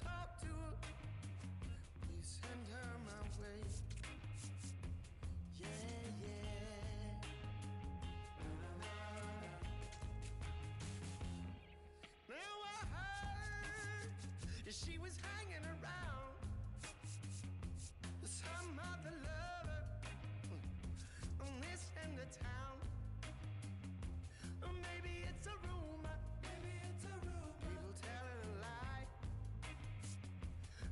talk to her, please send her my way. Yeah, yeah. Now I heard that she was hanging around some other lover on this end of town. Or maybe it's a rumor. Maybe it's a rumor. People telling a lie.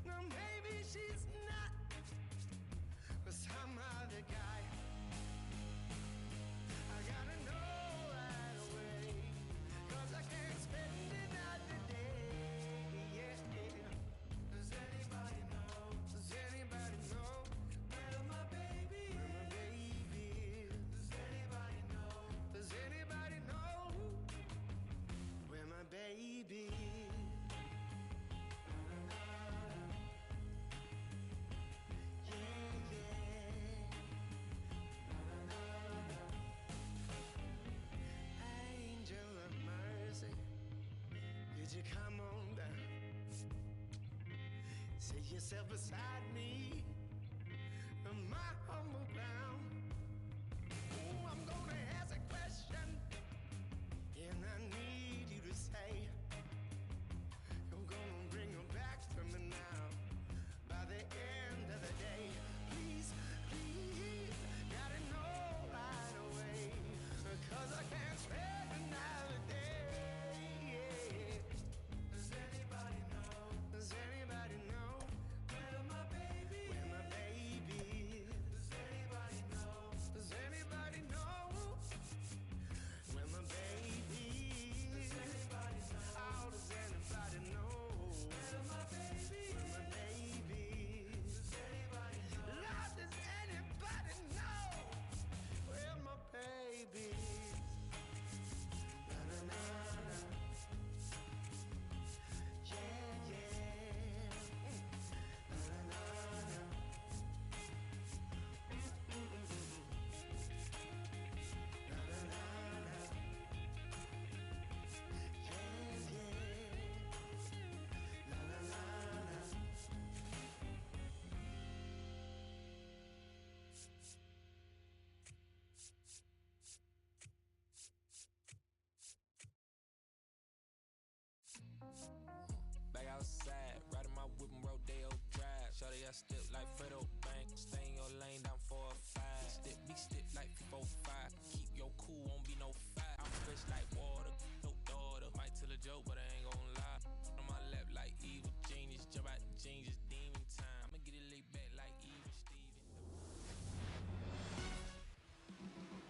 No, maybe she's not with some other guy. I gotta know right away, 'cause I can't spend another day. Yeah. Does anybody know? Does anybody know where my baby is? Where my baby is? Does anybody know? Does anybody know where my baby is? Yeah, yeah. Angel of mercy, could you come on down? Sit yourself beside me on my humble ground. Oh, I'm gonna ask a question, and I need you to say, you're gonna bring her back to me now by the end of the day. Please, please, gotta know right away, 'cause I can't spend another day. Yeah. Does anybody know? Does anybody know where my baby is? Where my baby is? Does anybody know? Does anybody know where my baby is? Does anybody know? How does anybody know where my baby is? Where my baby is? Does anybody know? Lord, does anybody know where my baby is? Na na na na. Yeah, yeah. Na na na na. Na na na na. Yeah, yeah. Na na na na. Back outside, riding my whip and Rodeo Drive. Shorty, I step like Fredo Bank. Stay in your lane down 4-5. Be stiff like 4-5. Keep your cool, won't be no fight. I'm fresh like water, no daughter. Might tell a joke, but I ain't gon' lie. On my lap like evil genius. Jump out the genius, demon time. I'ma get it laid back like even Steven.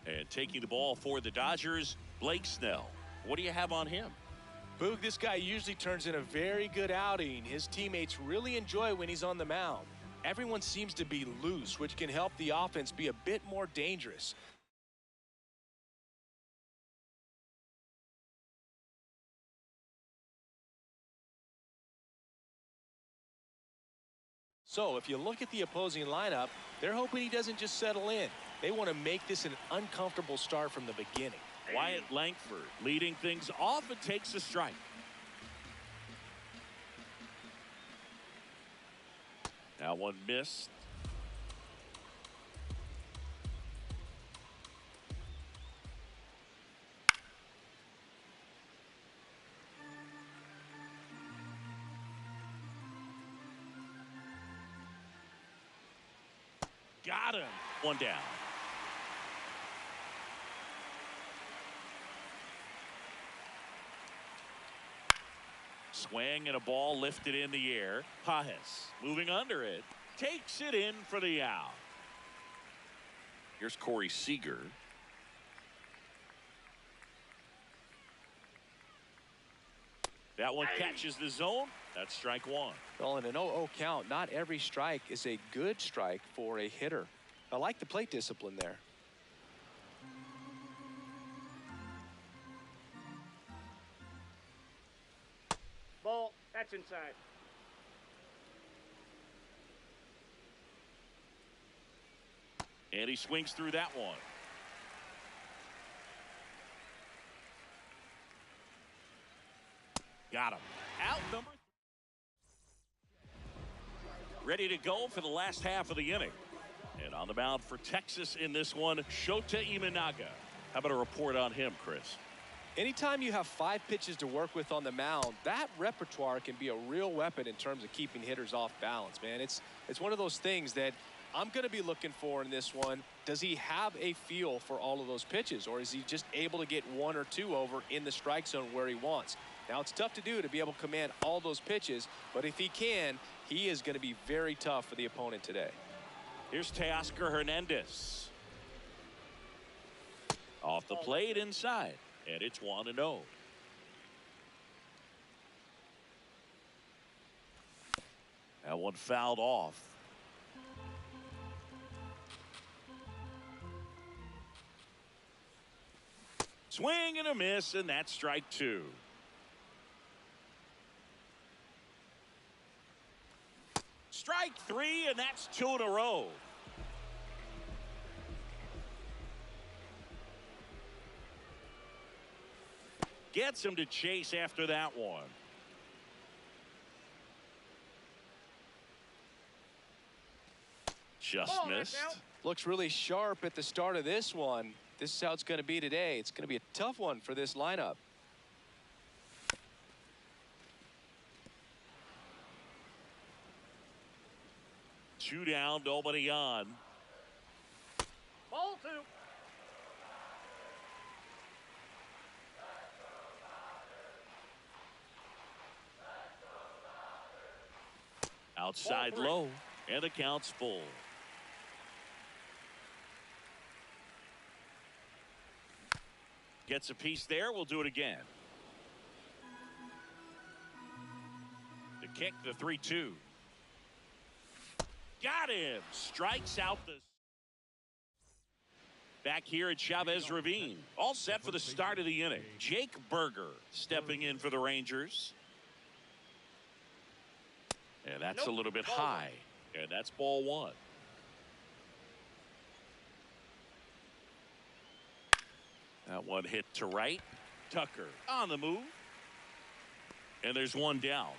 And taking the ball for the Dodgers, Blake Snell. What do you have on him? Boog, this guy usually turns in a very good outing. His teammates really enjoy when he's on the mound. Everyone seems to be loose, which can help the offense be a bit more dangerous. So if you look at the opposing lineup, they're hoping he doesn't just settle in. They want to make this an uncomfortable start from the beginning. Wyatt Langford leading things off and takes a strike. Now one missed. Got him. One down. Swing and a ball lifted in the air. Pajes moving under it. Takes it in for the out. Here's Corey Seager. That one catches the zone. That's strike one. Well, in an 0-0 count, not every strike is a good strike for a hitter. I like the plate discipline there. Ball, that's inside. And he swings through that one. Got him. Out number ready to go for the last half of the inning. And on the mound for Texas in this one, Shota Imanaga. How about a report on him, Chris? Anytime you have 5 pitches to work with on the mound, that repertoire can be a real weapon in terms of keeping hitters off balance, man. It's one of those things that I'm going to be looking for in this one. Does he have a feel for all of those pitches, or is he just able to get 1 or 2 over in the strike zone where he wants? Now, it's tough to do to be able to command all those pitches, but if he can, he is going to be very tough for the opponent today. Here's Teoscar Hernandez. Off the plate inside. And it's 1-0. That one fouled off. Swing and a miss, and that's strike 2. Strike 3, and that's 2 in a row. Gets him to chase after that one. Just missed. Looks really sharp at the start of this one. This is how it's going to be today. It's going to be a tough one for this lineup. Two down, nobody on. Ball 2. Outside low, and the count's full. Gets a piece there. We'll do it again. The kick, the 3-2. Got him. Strikes out the. Back here at Chavez Ravine. All set for the start of the inning. Jake Berger stepping in for the Rangers. And that's a little bit high. And that's ball 1. That one hit to right. Tucker on the move. And there's one down.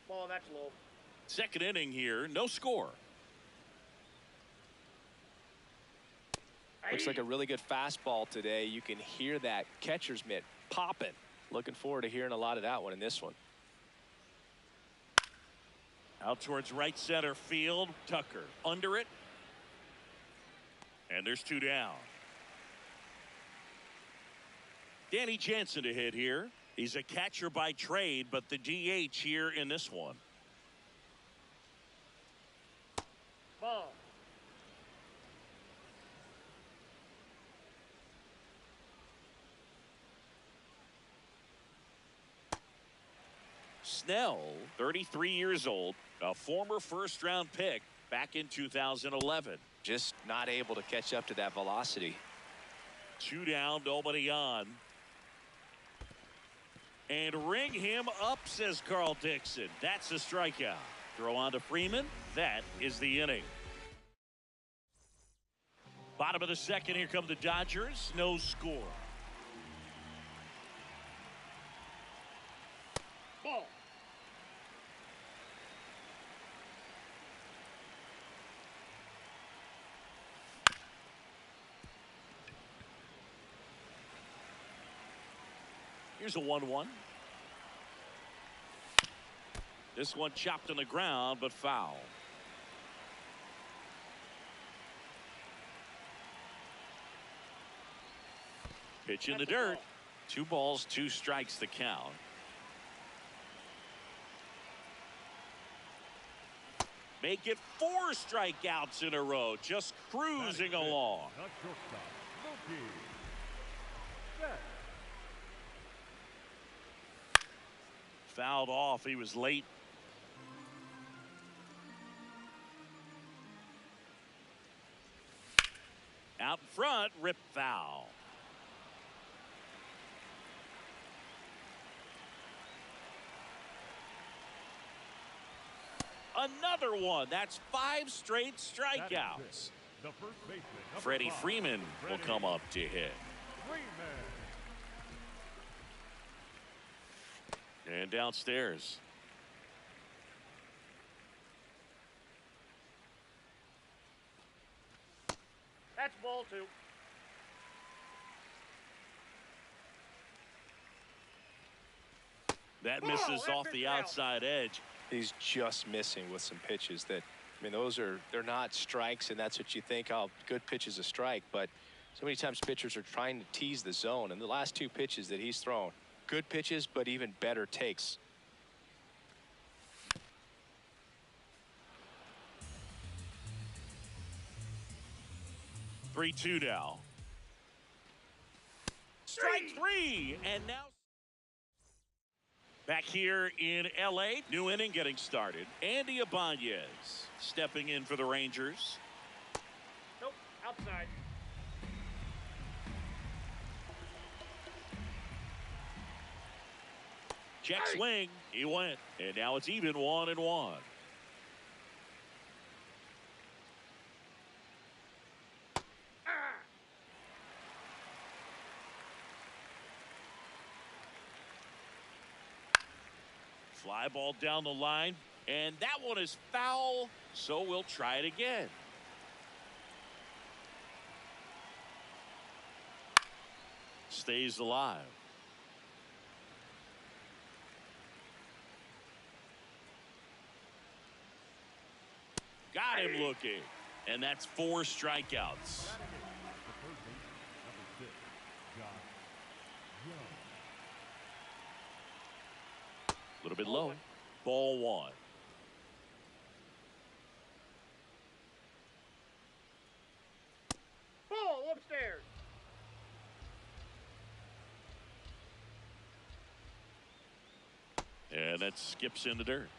Ball, that's low. Second inning here, no score. Looks like a really good fastball today. You can hear that catcher's mitt popping. Looking forward to hearing a lot of that one in this one. Out towards right center field. Tucker under it. And there's 2 down. Danny Jansen to hit here. He's a catcher by trade, but the DH here in this one. Ball. Snell, 33 years old, a former first-round pick back in 2011. Just not able to catch up to that velocity. 2 down, nobody on. And ring him up, says Carl Dixon. That's a strikeout. Throw on to Freeman. That is the inning. Bottom of the second, here come the Dodgers. No score. Ball. Here's a 1-1. This one chopped on the ground, but foul. Pitch in the dirt. 2 balls, 2 strikes the count. Make it 4 strikeouts in a row. Just cruising along. Fouled off. He was late. Out front, rip foul. Another one. That's 5 straight strikeouts. The first baseman, number Freddie 5, Freeman will Freddie come up to hit. Freeman. And downstairs. That's ball 2. That Ball, misses that off the pitch out. outside edge. He's just missing with some pitches that, I mean, they're not strikes, and that's what you think, oh, good pitch is a strike. But so many times pitchers are trying to tease the zone, and the last 2 pitches that he's thrown, good pitches, but even better takes. Three, 2 now. Strike 3, and now back here in LA, new inning getting started. Andy Ibanez stepping in for the Rangers. Nope, outside. Check swing, he went, and now it's even 1-1. Fly ball down the line, and that one is foul, so we'll try it again. Stays alive. Got him looking, and that's 4 strikeouts. The third baseman, number 6, Josh Young. A little bit low. Ball 1. Ball upstairs. And that skips in the dirt.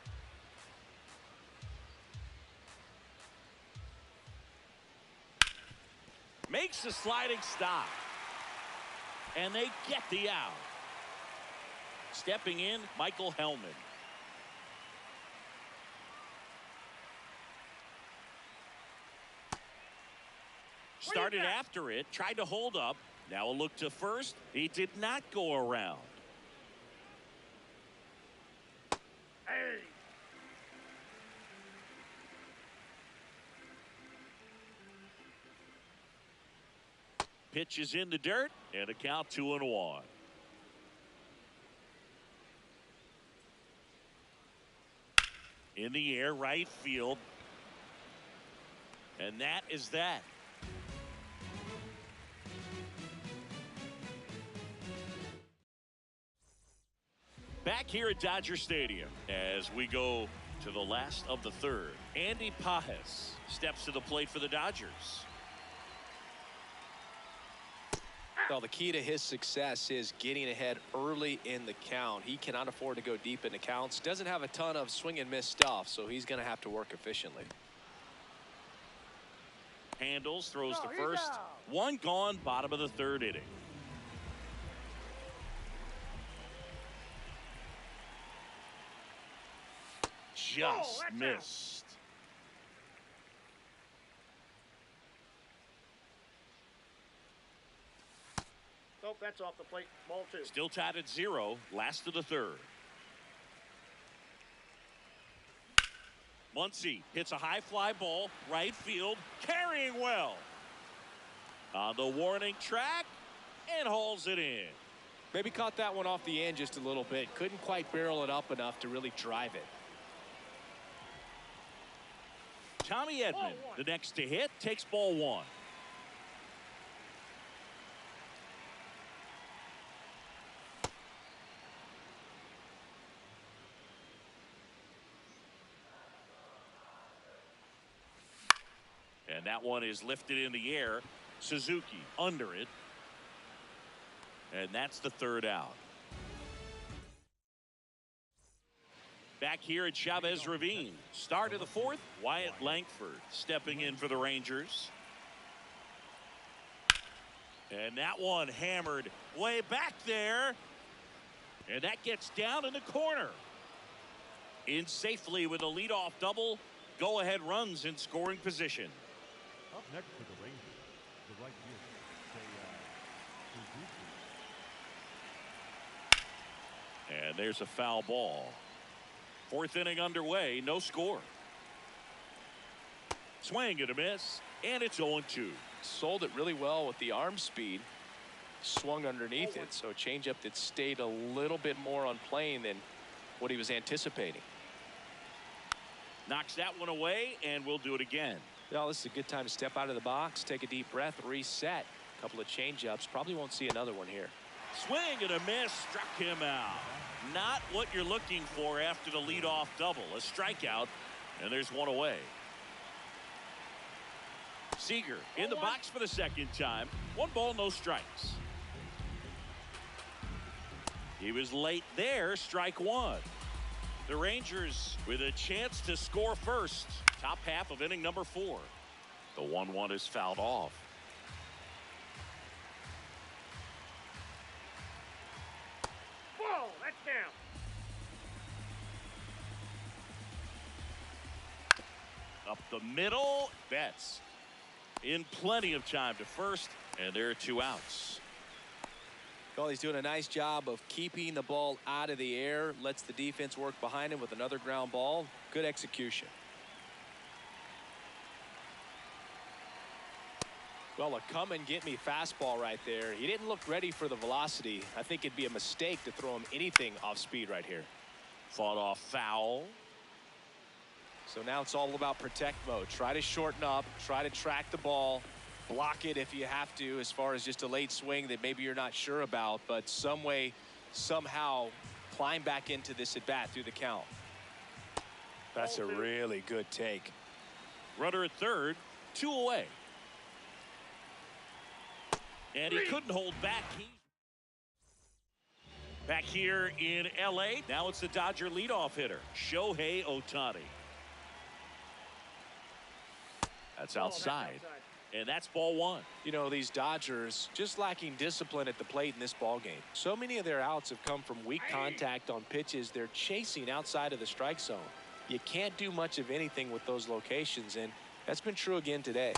Makes the sliding stop. And they get the out. Stepping in, Michael Hellman. Started after it, tried to hold up. Now a look to first. He did not go around. Hey. Pitch is in the dirt, and a count 2-1. In the air, right field. And that is that. Back here at Dodger Stadium as we go to the last of the third. Andy Pajes steps to the plate for the Dodgers. Well, the key to his success is getting ahead early in the count. He cannot afford to go deep in the counts. Doesn't have a ton of swing and miss stuff, so he's going to have to work efficiently. Handles, throws to first. One gone, bottom of the third inning. Just missed. Nope, that's off the plate. Ball 2. Still tied at 0, last of the third. Muncy hits a high fly ball, right field, carrying well. On the warning track, and hauls it in. Maybe caught that one off the end just a little bit. Couldn't quite barrel it up enough to really drive it. Tommy Edman, the next to hit, takes ball 1. And that one is lifted in the air. Suzuki under it. And that's the third out. Back here at Chavez Ravine. Start of the fourth. Wyatt Langford stepping in for the Rangers. And that one hammered way back there. And that gets down in the corner. In safely with a leadoff double. Go-ahead runs in scoring position. Up next for the Rangers, the right fielder, show26. And there's a foul ball. Fourth inning underway, no score. Swing and a miss, and it's 0-2. Sold it really well with the arm speed. Swung underneath it, so a changeup that stayed a little bit more on plane than what he was anticipating. Knocks that one away, and we'll do it again. Well, this is a good time to step out of the box, take a deep breath, reset. A couple of changeups. Probably won't see another one here. Swing and a miss, struck him out. Not what you're looking for after the leadoff double. A strikeout, and there's one away. Seager in the box for the second time. 1 ball, no strikes. He was late there, strike 1. The Rangers with a chance to score first. Top half of inning number 4. The 1-1 is fouled off. Ball, that's down. Up the middle, Betts in plenty of time to first, and there are 2 outs. Well, he's doing a nice job of keeping the ball out of the air, lets the defense work behind him with another ground ball. Good execution. Well, a come and get me fastball right there. He didn't look ready for the velocity. I think it'd be a mistake to throw him anything off speed right here. Fought off foul. So now it's all about protect mode. Try to shorten up, try to track the ball, block it if you have to, as far as just a late swing that maybe you're not sure about, but some way, somehow climb back into this at bat through the count. That's a really good take. Runner at third, 2 away. And he couldn't hold back. Back here in LA, now it's the Dodger leadoff hitter, Shohei Ohtani. That's outside. And that's ball 1. You know, these Dodgers just lacking discipline at the plate in this ball game. So many of their outs have come from weak contact on pitches they're chasing outside of the strike zone. You can't do much of anything with those locations, and that's been true again today.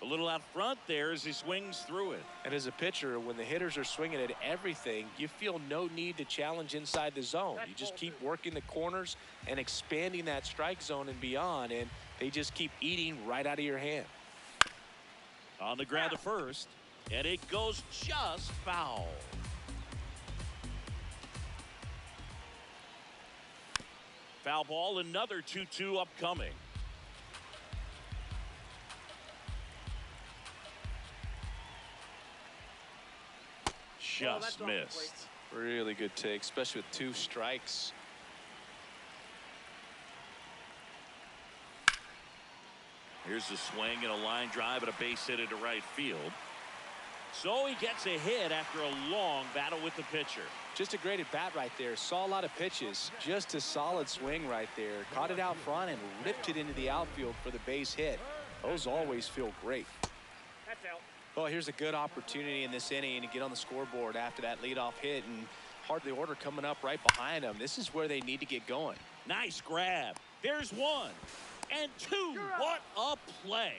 A little out front there as he swings through it. And as a pitcher, when the hitters are swinging at everything, you feel no need to challenge inside the zone. You just keep working the corners and expanding that strike zone and beyond, and they just keep eating right out of your hand. On the ground to first, and it goes just foul. Foul ball, another 2-2 upcoming. Just missed. Really good take, especially with 2 strikes. Here's a swing and a line drive and a base hit into right field. So he gets a hit after a long battle with the pitcher. Just a great at bat right there. Saw a lot of pitches. Just a solid swing right there. Caught it out front and ripped it into the outfield for the base hit. Those always feel great. That's out. Well, here's a good opportunity in this inning to get on the scoreboard after that leadoff hit, and hardly order coming up right behind them. This is where they need to get going. Nice grab. There's 1 and 2. What a play.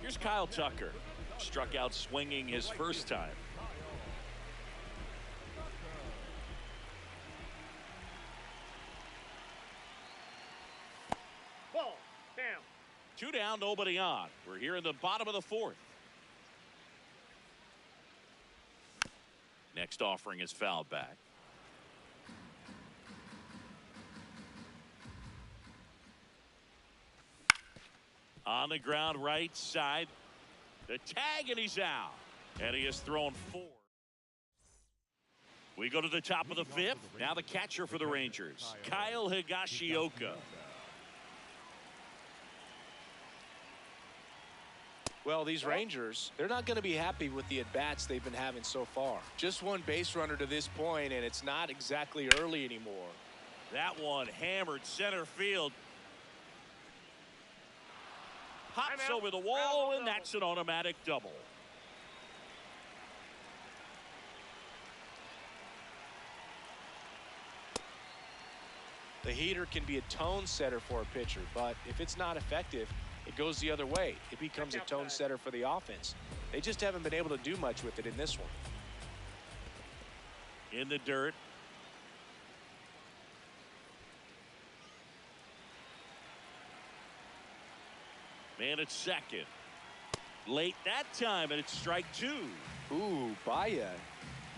Here's Kyle Tucker. Struck out swinging his first time. Ball, down. 2 down, nobody on. We're here in the bottom of the 4th. Next offering is fouled back. On the ground right side. The tag, and he's out. And he has thrown 4. We go to the top of the 5th. Now the catcher for the Rangers, Kyle Higashioka. Well, these Rangers, they're not going to be happy with the at-bats they've been having so far. Just 1 base runner to this point, and it's not exactly early anymore. That one hammered center field. Hops over the wall, and that's an automatic double. The heater can be a tone setter for a pitcher, but if it's not effective, it goes the other way. It becomes a tone setter for the offense. They just haven't been able to do much with it in this one. In the dirt. Man at second. Late that time, and it's strike two. Ooh, Baya. You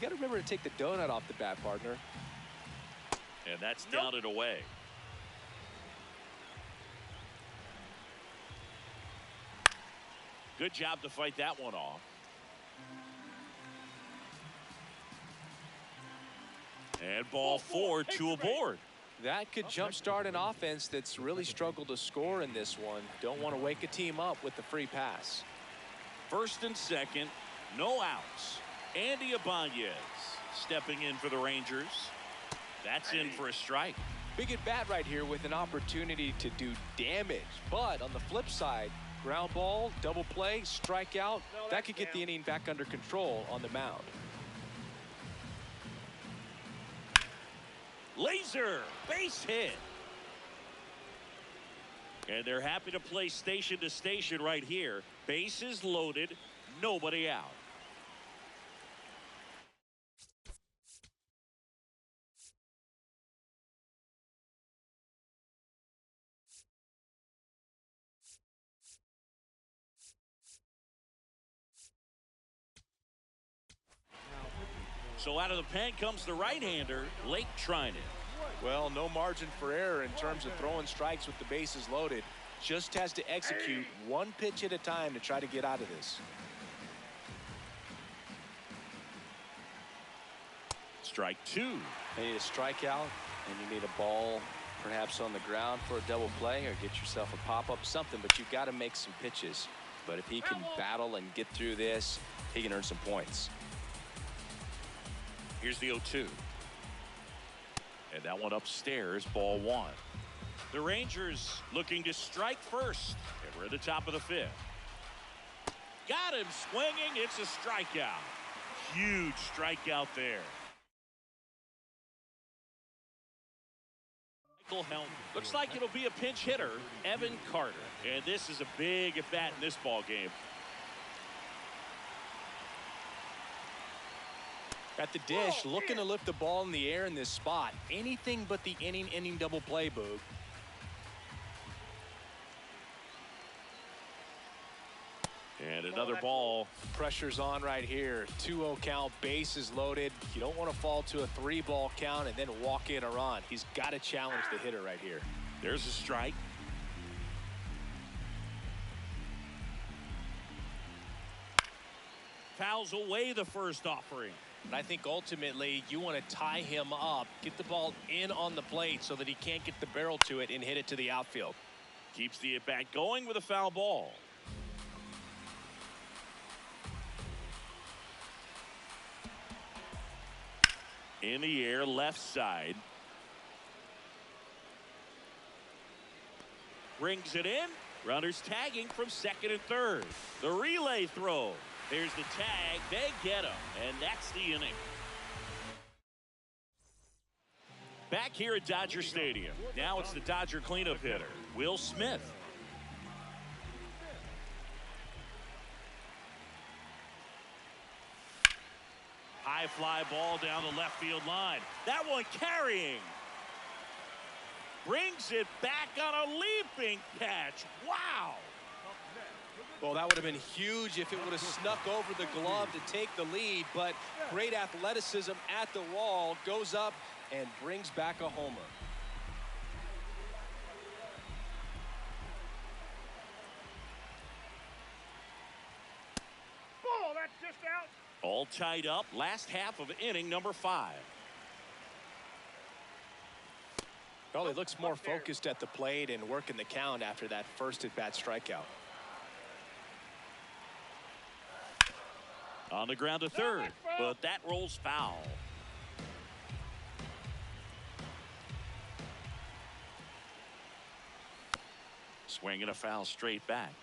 got to remember to take the donut off the bat, partner. And that's down and away. Good job to fight that one off. And ball four, two aboard. That could jumpstart an offense that's really struggled to score in this one. Don't want to wake a team up with the free pass. First and second, no outs. Andy Ibanez stepping in for the Rangers. That's in for a strike. Big at bat right here with an opportunity to do damage. But on the flip side, ground ball, double play, strikeout, that could get the inning back under control on the mound. Laser, base hit. And they're happy to play station to station right here. Bases loaded, nobody out. So out of the pen comes the right-hander, Lake Trinan. Well, no margin for error in terms of throwing strikes with the bases loaded. Just has to execute one pitch at a time to try to get out of this. Strike two. You need a strikeout, and you need a ball perhaps on the ground for a double play or get yourself a pop-up, something, but you've got to make some pitches. But if he can battle and get through this, he can earn some points. Here's the 0-2. And that one upstairs, ball one. The Rangers looking to strike first. And we're at the top of the fifth. Got him swinging. It's a strikeout. Huge strikeout there. Michael Helm. Looks like it'll be a pinch hitter, Evan Carter. And this is a big at bat in this ball game. At the dish, looking to lift the ball in the air in this spot. Anything but the inning double play, Boog. And another ball. Pressure's on right here. 2-0 count, bases loaded. You don't want to fall to a 3-ball count and then walk in a run. He's got to challenge the hitter right here. There's a strike. Fouls away the first offering. And I think ultimately you want to tie him up, get the ball in on the plate so that he can't get the barrel to it and hit it to the outfield. Keeps the at bat going with a foul ball. In the air, left side. Brings it in. Runners tagging from second and third. The relay throw. There's the tag. They get him. And that's the inning. Back here at Dodger Stadium. Now it's the Dodger cleanup hitter, Will Smith. High fly ball down the left field line. That one carrying. Brings it back on a leaping catch. Wow. Well, that would have been huge if it would have snuck over the glove to take the lead, but great athleticism at the wall, goes up and brings back a homer. Ball, that's just out. All tied up. Last half of inning number 5. Well, he looks more focused at the plate and working the count after that first at-bat strikeout. On the ground to third, but that rolls foul. Swinging a foul straight back.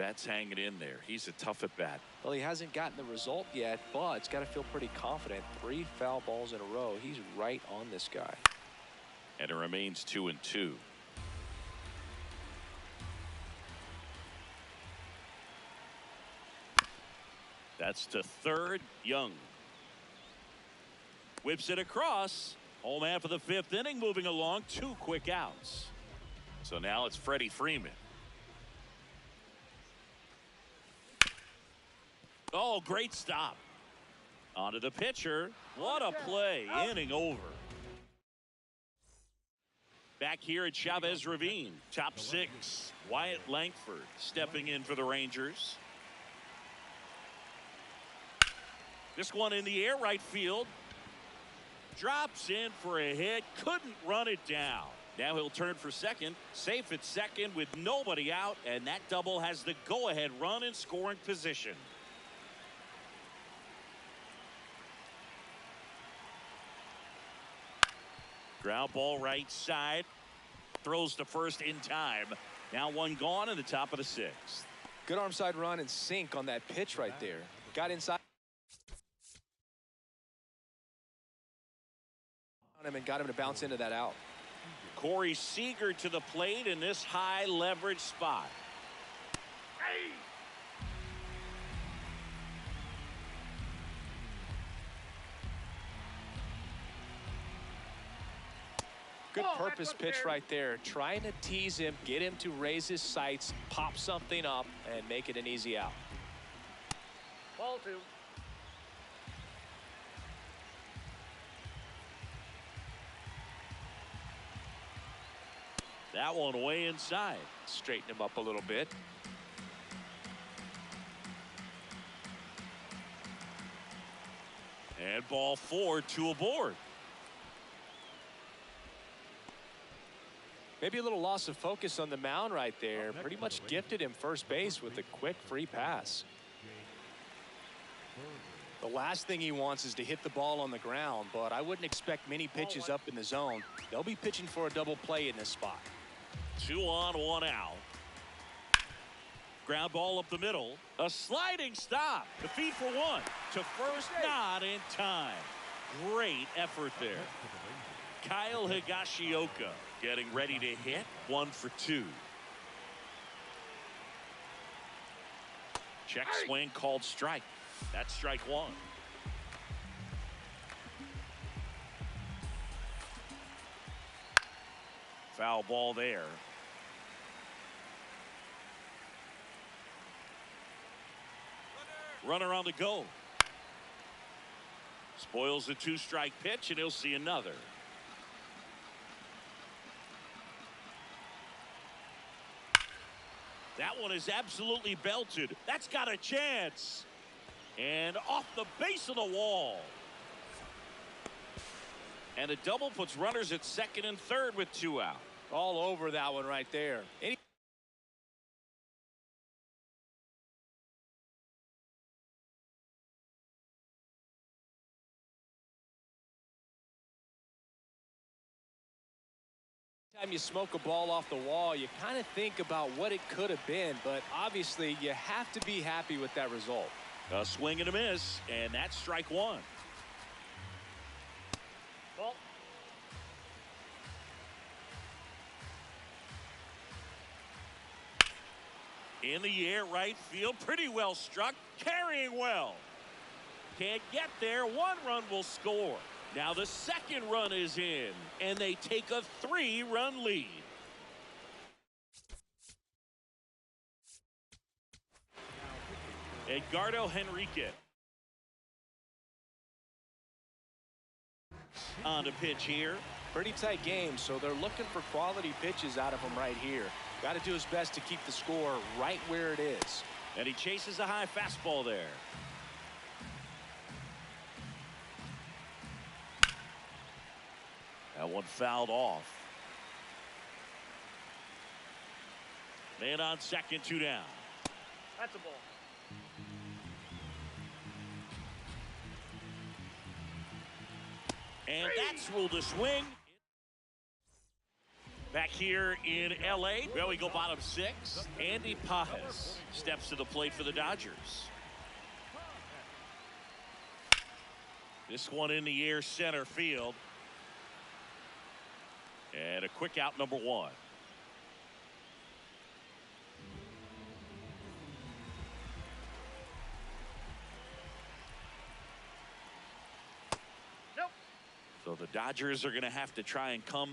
Betts hanging in there. He's a tough at bat. Well, he hasn't gotten the result yet, but it's got to feel pretty confident. 3 foul balls in a row. He's right on this guy. And it remains 2-2. That's to third. Young whips it across. Home half of the 5th inning, moving along. 2 quick outs. So now it's Freddie Freeman. Oh, great stop. Onto the pitcher. What a play. Inning over. Back here at Chavez Ravine. Top 6. Wyatt Langford stepping in for the Rangers. This one in the air, right field. Drops in for a hit. Couldn't run it down. Now he'll turn for second. Safe at second with nobody out. And that double has the go-ahead run in scoring position. Ground ball right side. Throws to first in time. Now 1 gone in the top of the 6th. Good arm side run and sink on that pitch right there. Got inside on him and got him to bounce into that out. Corey Seager to the plate in this high leverage spot. Hey! Good Oh, purpose that's pitch unfair. right there. Trying to tease him, get him to raise his sights, pop something up, and make it an easy out. Ball 2. That one way inside. Straighten him up a little bit. And ball 4, 2 aboard. Maybe a little loss of focus on the mound right there. Pretty much gifted him first base with a quick free pass. The last thing he wants is to hit the ball on the ground, but I wouldn't expect many pitches up in the zone. They'll be pitching for a double play in this spot. 2 on, 1 out. Ground ball up the middle. A sliding stop. The feed for 1. To first, not in time. Great effort there. Kyle Higashioka getting ready to hit. 1 for 2. Check swing called strike. That's strike 1. Foul ball there. Runner on the go. Spoils the 2-strike pitch, and he'll see another. That one is absolutely belted. That's got a chance. And off the base of the wall. And a double puts runners at second and third with 2 out. All over that one right there. Anytime you smoke a ball off the wall, you kind of think about what it could have been, but obviously you have to be happy with that result. A swing and a miss, and that's strike 1. Ball. In the air, right field, pretty well struck, carrying well. Can't get there. 1 run will score. Now the second run is in, and they take a 3-run lead. Edgardo Henrique on the pitch here. Pretty tight game, so they're looking for quality pitches out of him right here. Got to do his best to keep the score right where it is. And he chases a high fastball there. That one fouled off. Man on second, 2 down. That's a ball. And that's ruled a swing. Back here in L.A., well, we go bottom 6. Andy Pajes steps to the plate for the Dodgers. This one in the air center field. And a quick out, number 1. Nope. So the Dodgers are going to have to try and come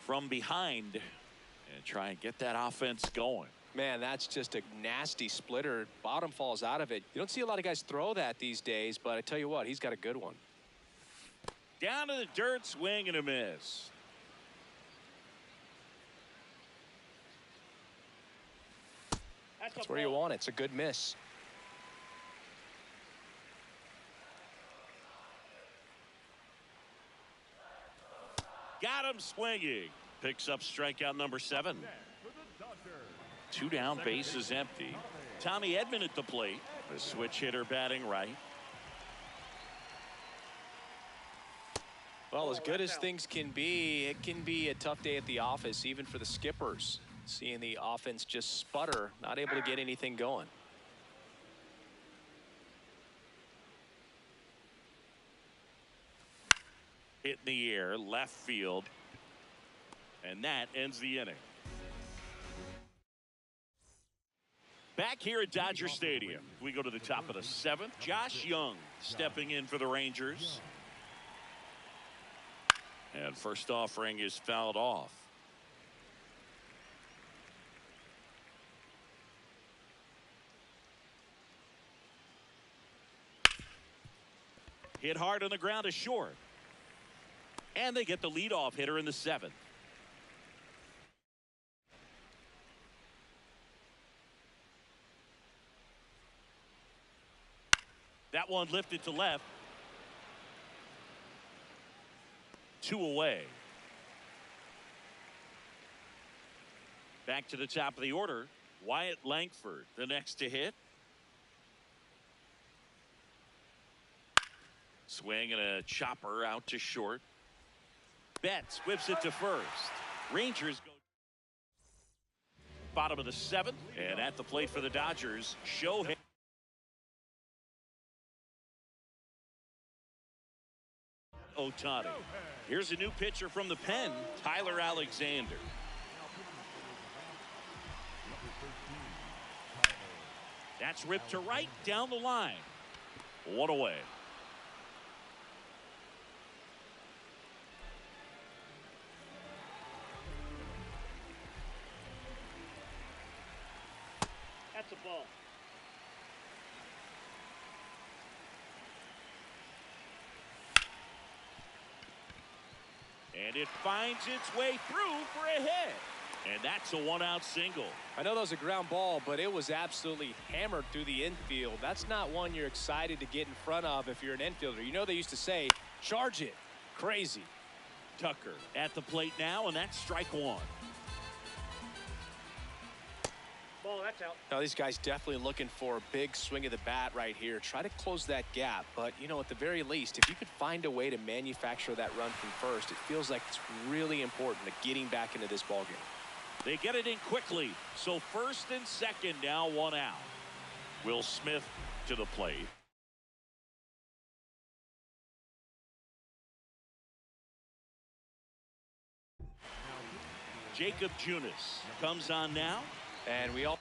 from behind and try and get that offense going. Man, that's just a nasty splitter. Bottom falls out of it. You don't see a lot of guys throw that these days, but I tell you what, he's got a good one. Down to the dirt, swing and a miss. That's where you want it. It's a good miss. Got him swinging. Picks up strikeout number 7. 2 down, base is empty. Tommy Edman at the plate. A switch hitter batting right. Well, as good as things can be, it can be a tough day at the office, even for the skippers. Seeing the offense just sputter, not able to get anything going. Hit in the air, left field. And that ends the inning. Back here at Dodger Stadium, we go to the top of the 7th. Josh Young stepping in for the Rangers. And first offering is fouled off. Hit hard on the ground to short. And they get the leadoff hitter in the 7th. That one lifted to left. 2 away. Back to the top of the order. Wyatt Langford, the next to hit. Swing and a chopper out to short. Betts whips it to first. Rangers go bottom of the 7th. And at the plate for the Dodgers, Shohei Ohtani. Here's a new pitcher from the pen, Tyler Alexander. That's ripped to right down the line. 1 away. That's a ball. And it finds its way through for a hit. And that's a 1-out single. I know that was a ground ball, but it was absolutely hammered through the infield. That's not one you're excited to get in front of if you're an infielder. You know they used to say, charge it. Crazy. Tucker at the plate now, and that's strike 1. Ball, that's out. Now these guys definitely looking for a big swing of the bat right here. Try to close that gap. But, you know, at the very least, if you could find a way to manufacture that run from first, it feels like it's really important to getting back into this ballgame. They get it in quickly. So first and second now 1 out. Will Smith to the plate. Jacob Junis comes on now. And we all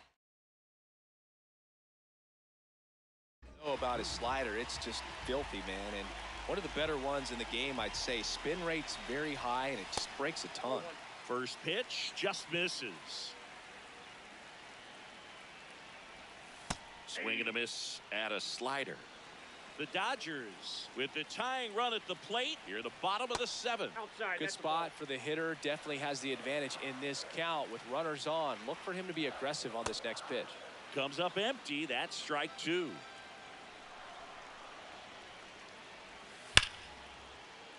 know about his slider. It's just filthy, man. And one of the better ones in the game, I'd say. Spin rate's very high, and it just breaks a ton. First pitch just misses. Swing and a miss at a slider. The Dodgers with the tying run at the plate here, the bottom of the 7th. Outside. Good spot for the hitter. Definitely has the advantage in this count with runners on. Look for him to be aggressive on this next pitch. Comes up empty. That's strike 2.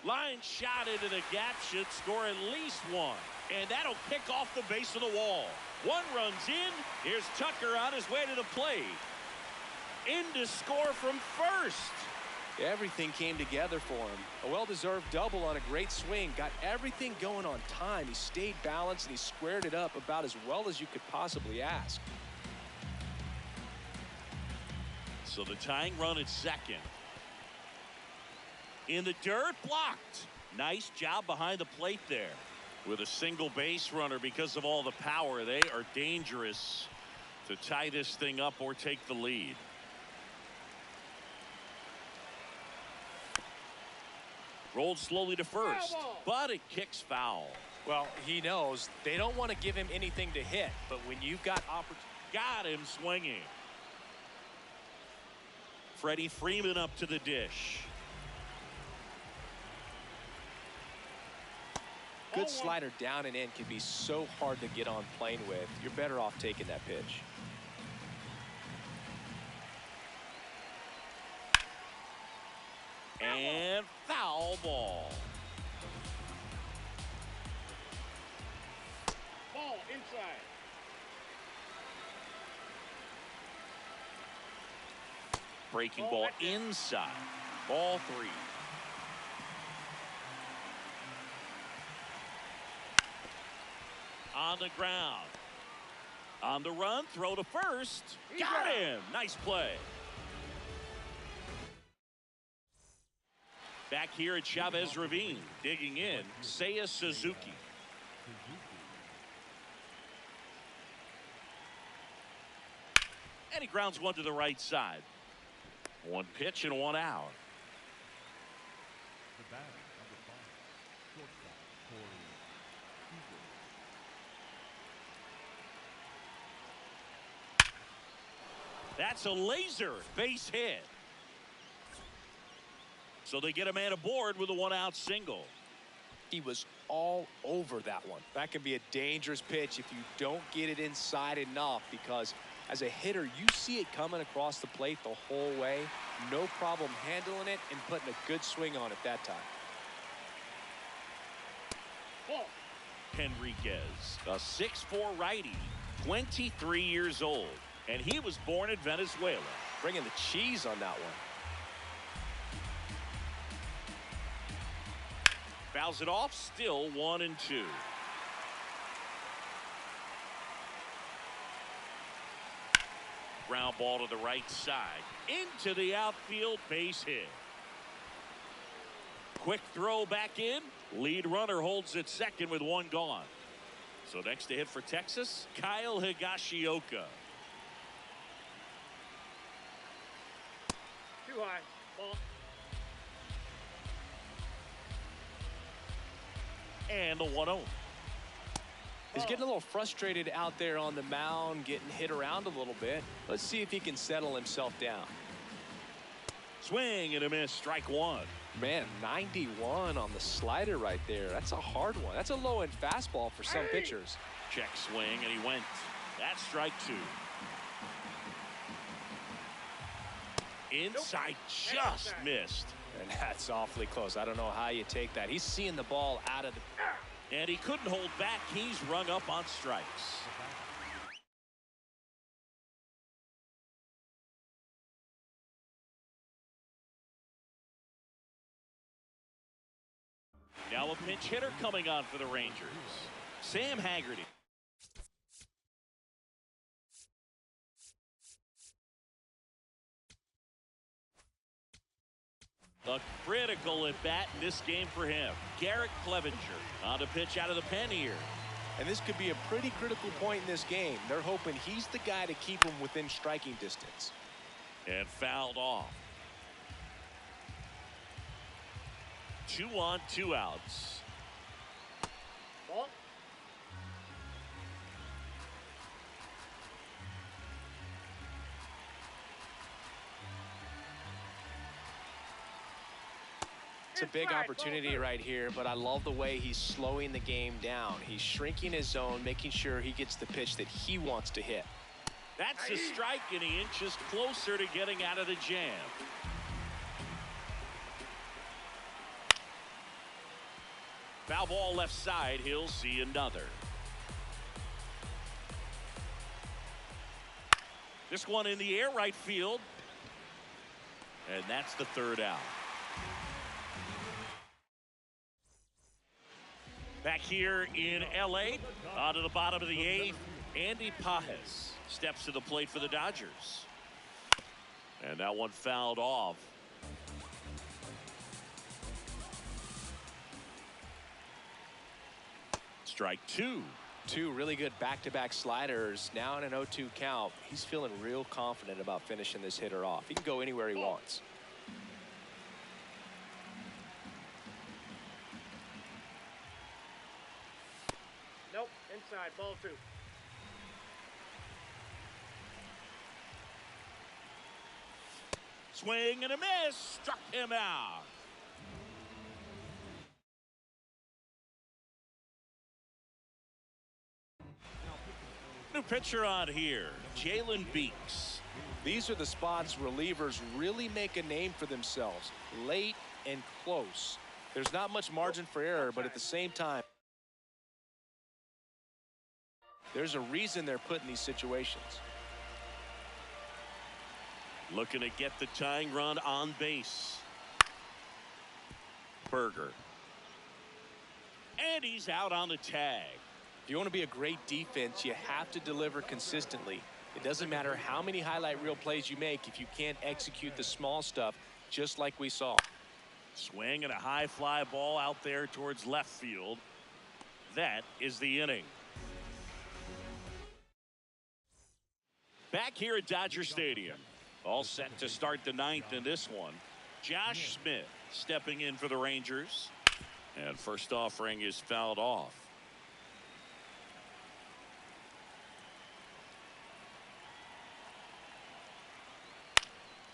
Line shot into the gap should score at least 1. And that'll kick off the base of the wall. 1 runs in. Here's Tucker on his way to the plate. In to score from first. Everything came together for him. A well-deserved double on a great swing. Got everything going on time. He stayed balanced and he squared it up about as well as you could possibly ask. So the tying run at second. In the dirt, blocked. Nice job behind the plate there. With a single base runner, because of all the power, they are dangerous to tie this thing up or take the lead. Rolled slowly to first, but it kicks foul. Well, he knows they don't want to give him anything to hit, but when you've got opportunity. Got him swinging. Freddie Freeman up to the dish. Good slider down and in can be so hard to get on plane with. You're better off taking that pitch. And foul ball. Ball inside. Breaking ball inside. Ball 3. On the ground. On the run, throw to first. Got him. Nice play. Back here at Chavez Ravine, digging in, Seiya Suzuki. And he grounds one to the right side. One pitch and one out. The batter, number 5, shortstop, Corey. That's a laser base hit. So they get a man aboard with a 1-out single. He was all over that one. That can be a dangerous pitch if you don't get it inside enough, because as a hitter, you see it coming across the plate the whole way. No problem handling it and putting a good swing on it that time. Henriquez, a 6'4" righty, 23 years old, and he was born in Venezuela. Bringing the cheese on that one. Fouls it off, still 1-2. Ground ball to the right side, into the outfield, base hit. Quick throw back in. Lead runner holds at second with one gone. So next to hit for Texas, Kyle Higashioka. Too high. Ball. And the 1-0. He's getting a little frustrated out there on the mound, getting hit around a little bit. Let's see if he can settle himself down. Swing and a miss, strike one. Man, 91 on the slider right there. That's a hard one. That's a low-end fastball for some pitchers. Check swing, and he went. That's strike two. Inside, just missed. And that's awfully close. I don't know how you take that. He's seeing the ball out of the... And he couldn't hold back. He's rung up on strikes. Now a pinch hitter coming on for the Rangers. Sam Haggerty. A critical at bat in this game for him. Garrett Clevenger on to pitch out of the pen here. And this could be a pretty critical point in this game. They're hoping he's the guy to keep him within striking distance. And fouled off. 2 on, 2 outs. Ball. It's a big opportunity right here, but I love the way he's slowing the game down. He's shrinking his zone, making sure he gets the pitch that he wants to hit. That's a strike, and he inches closer to getting out of the jam. Foul ball left side. He'll see another. This one in the air, right field. And that's the third out. Back here in L.A., on to the bottom of the eighth, Andy Pajes steps to the plate for the Dodgers. And that one fouled off. Strike two. Two really good back-to-back sliders. Now in an 0-2 count. He's feeling real confident about finishing this hitter off. He can go anywhere he wants. Nope, inside, ball 2. Swing and a miss. Struck him out. New pitcher on here, Jalen Beeks. These are the spots relievers really make a name for themselves. Late and close. There's not much margin for error, but at the same time, there's a reason they're put in these situations. Looking to get the tying run on base. Berger. And he's out on the tag. If you want to be a great defense, you have to deliver consistently. It doesn't matter how many highlight reel plays you make if you can't execute the small stuff, just like we saw. Swing and a high fly ball out there towards left field. That is the inning. Back here at Dodger Stadium. All set to start the ninth in this one. Josh Smith stepping in for the Rangers. And first offering is fouled off.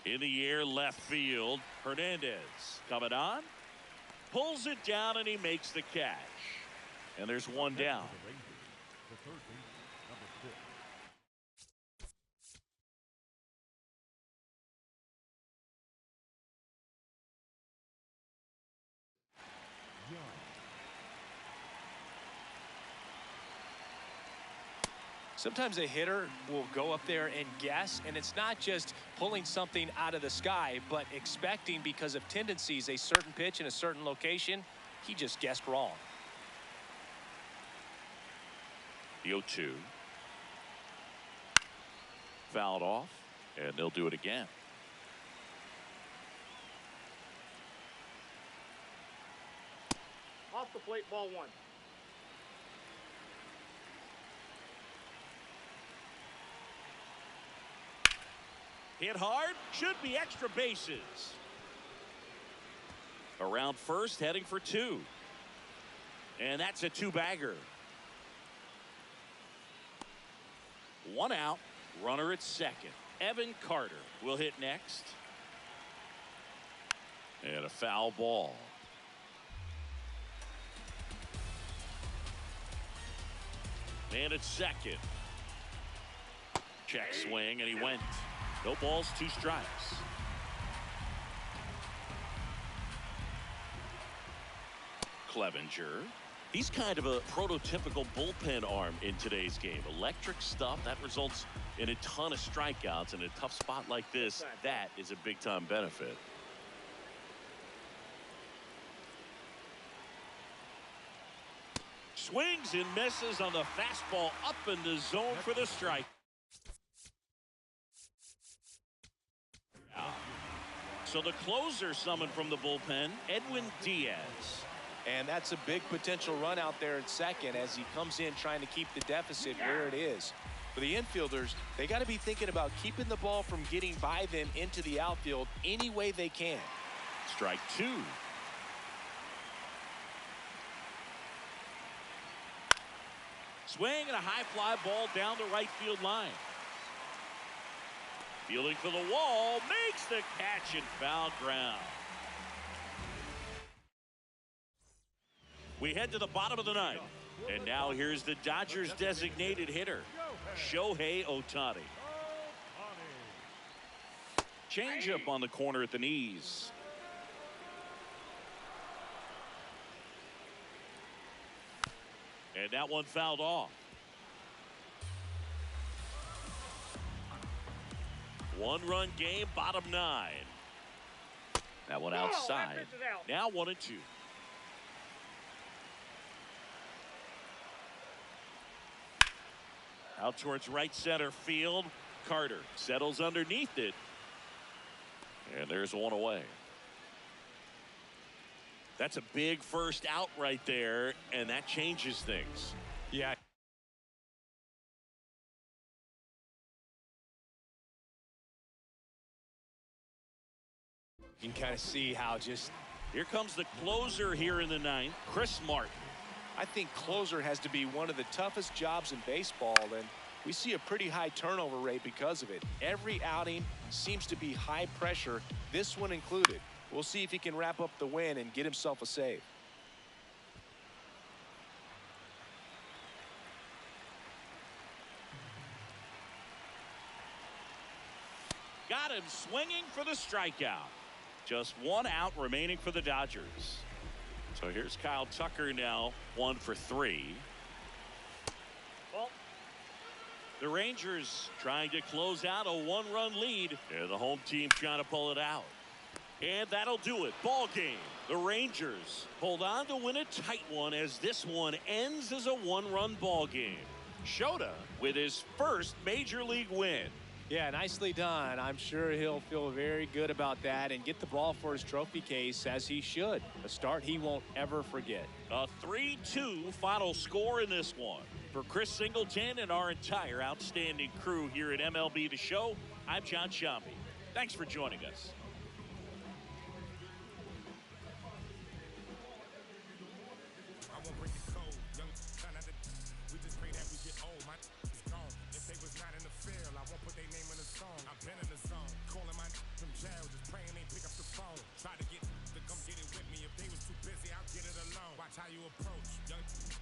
In the air, left field. Hernandez coming on. Pulls it down and he makes the catch. And there's one down. The third base, number 6. Young. Sometimes a hitter will go up there and guess, and it's not just pulling something out of the sky, but expecting because of tendencies a certain pitch in a certain location. He just guessed wrong. The 0-2. Fouled off, and they'll do it again. Off the plate, ball 1. Hit hard, should be extra bases. Around first, heading for 2. And that's a 2-bagger. 1 out, runner at second. Evan Carter will hit next. And a foul ball. Man at second. Check swing, and he went. No balls, 2 strikes. Clevenger. He's kind of a prototypical bullpen arm in today's game. Electric stuff that results in a ton of strikeouts in a tough spot like this. That is a big time benefit. Swings and misses on the fastball up in the zone for the strike. So the closer summoned from the bullpen, Edwin Diaz. And that's a big potential run out there at second as he comes in trying to keep the deficit where it is. For the infielders, they got to be thinking about keeping the ball from getting by them into the outfield any way they can. Strike 2. Swing and a high fly ball down the right field line. Fielding for the wall, makes the catch in foul ground. We head to the bottom of the ninth. And now here's the Dodgers designated hitter, Shohei Ohtani. Changeup on the corner at the knees. And that one fouled off. 1-run game, bottom 9. That one Oh, that outside. pitch is out. Now 1-2. Out towards right center field. Carter settles underneath it. And there's one away. That's a big first out right there, and that changes things. Yeah. You can kind of see how just... Here comes the closer here in the ninth, Chris Martin. I think closer has to be one of the toughest jobs in baseball, and we see a pretty high turnover rate because of it. Every outing seems to be high pressure, this one included. We'll see if he can wrap up the win and get himself a save. Got him swinging for the strikeout. Just one out remaining for the Dodgers. So here's Kyle Tucker now, 1 for 3. Ball. The Rangers trying to close out a 1-run lead. And the home team trying to pull it out. And that'll do it. Ball game. The Rangers hold on to win a tight one as this one ends as a 1-run ball game. Shota with his first major league win. Yeah, nicely done. I'm sure he'll feel very good about that and get the ball for his trophy case, as he should. A start he won't ever forget. A 3-2 final score in this one. For Chris Singleton and our entire outstanding crew here at MLB The Show, I'm John Shambi. Thanks for joining us. I won't break the code. Young son of the we just pray that we get old. My is gone. If they was not in the field, I won't put their name in the song. I've been in the zone. Calling my from jail, just praying they pick up the phone. Try to get to come get it with me. If they was too busy, I'll get it alone. Watch how you approach. Young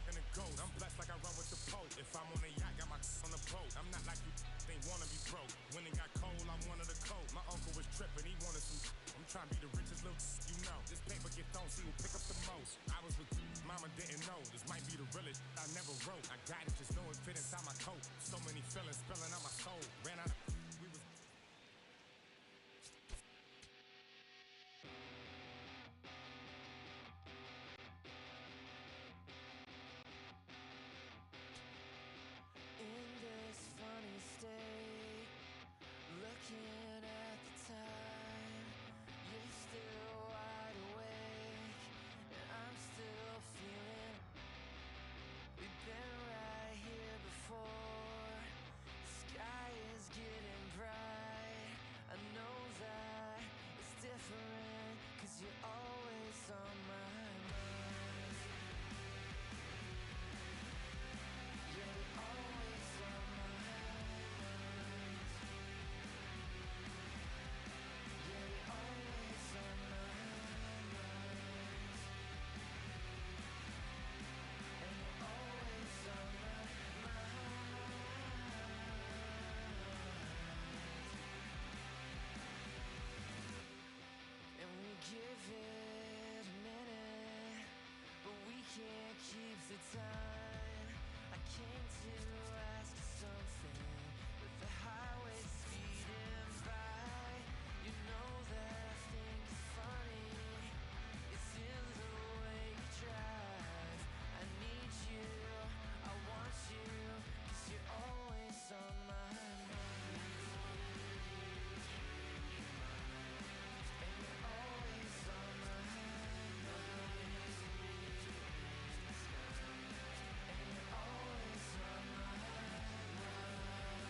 and the ghost. I'm blessed like I run with the Pope. If I'm on a yacht, got my on the boat. I'm not like you, they wanna be broke. When it got cold, I'm one of the cold. My uncle was tripping, he wanted some. I'm trying to be the richest little you know. This paper get thrown, see who pick up the most. I was with mama, didn't know. This might be the realest I never wrote. I got it, just know it fit inside my coat. So many feelings spilling out my soul. Ran out of we was in this funny state, looking at the time, you're still wide awake, and I'm still feeling. We've been right here before. The sky is getting bright. I know that it's different, 'cause you're always on my mind. You're always on my mind. You're always on my mind. And you're always on my mind. And we give it a minute, but we can't keep the time. I came to ask you something, but the highway's speeding by. You know that I think it's funny. It's in the way you drive. I need you, I want you, 'cause you're always on my mind. And you're always on my mind. And you're always on my mind.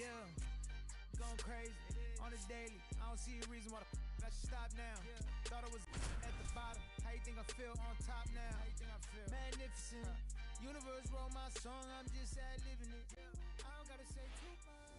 Yeah, going crazy on the daily. I don't see a reason why I should stop now. Thought I was at the bottom. How you think I feel on top now? How you think I feel? Magnificent. Universe wrote my song. I'm just ad-living it. I don't gotta say too much.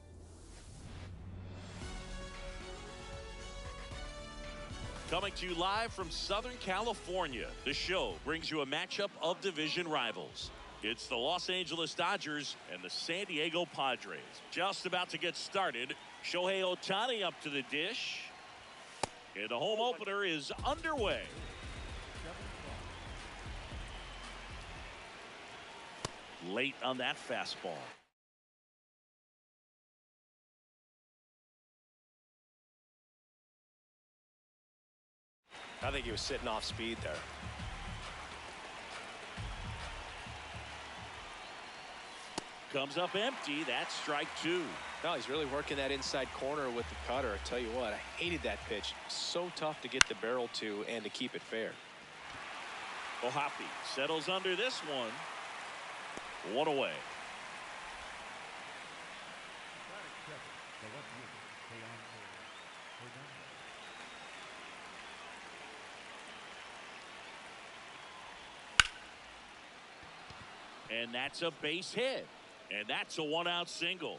Coming to you live from Southern California, the show brings you a matchup of division rivals. It's the Los Angeles Dodgers and the San Diego Padres. Just about to get started. Shohei Ohtani up to the dish. And the home opener is underway. Late on that fastball. I think he was sitting off speed there. Comes up empty. That's strike two. No, he's really working that inside corner with the cutter. I tell you what, I hated that pitch. So tough to get the barrel to and to keep it fair. Ohtani settles under this one. One away. And that's a base hit. And that's a one-out single.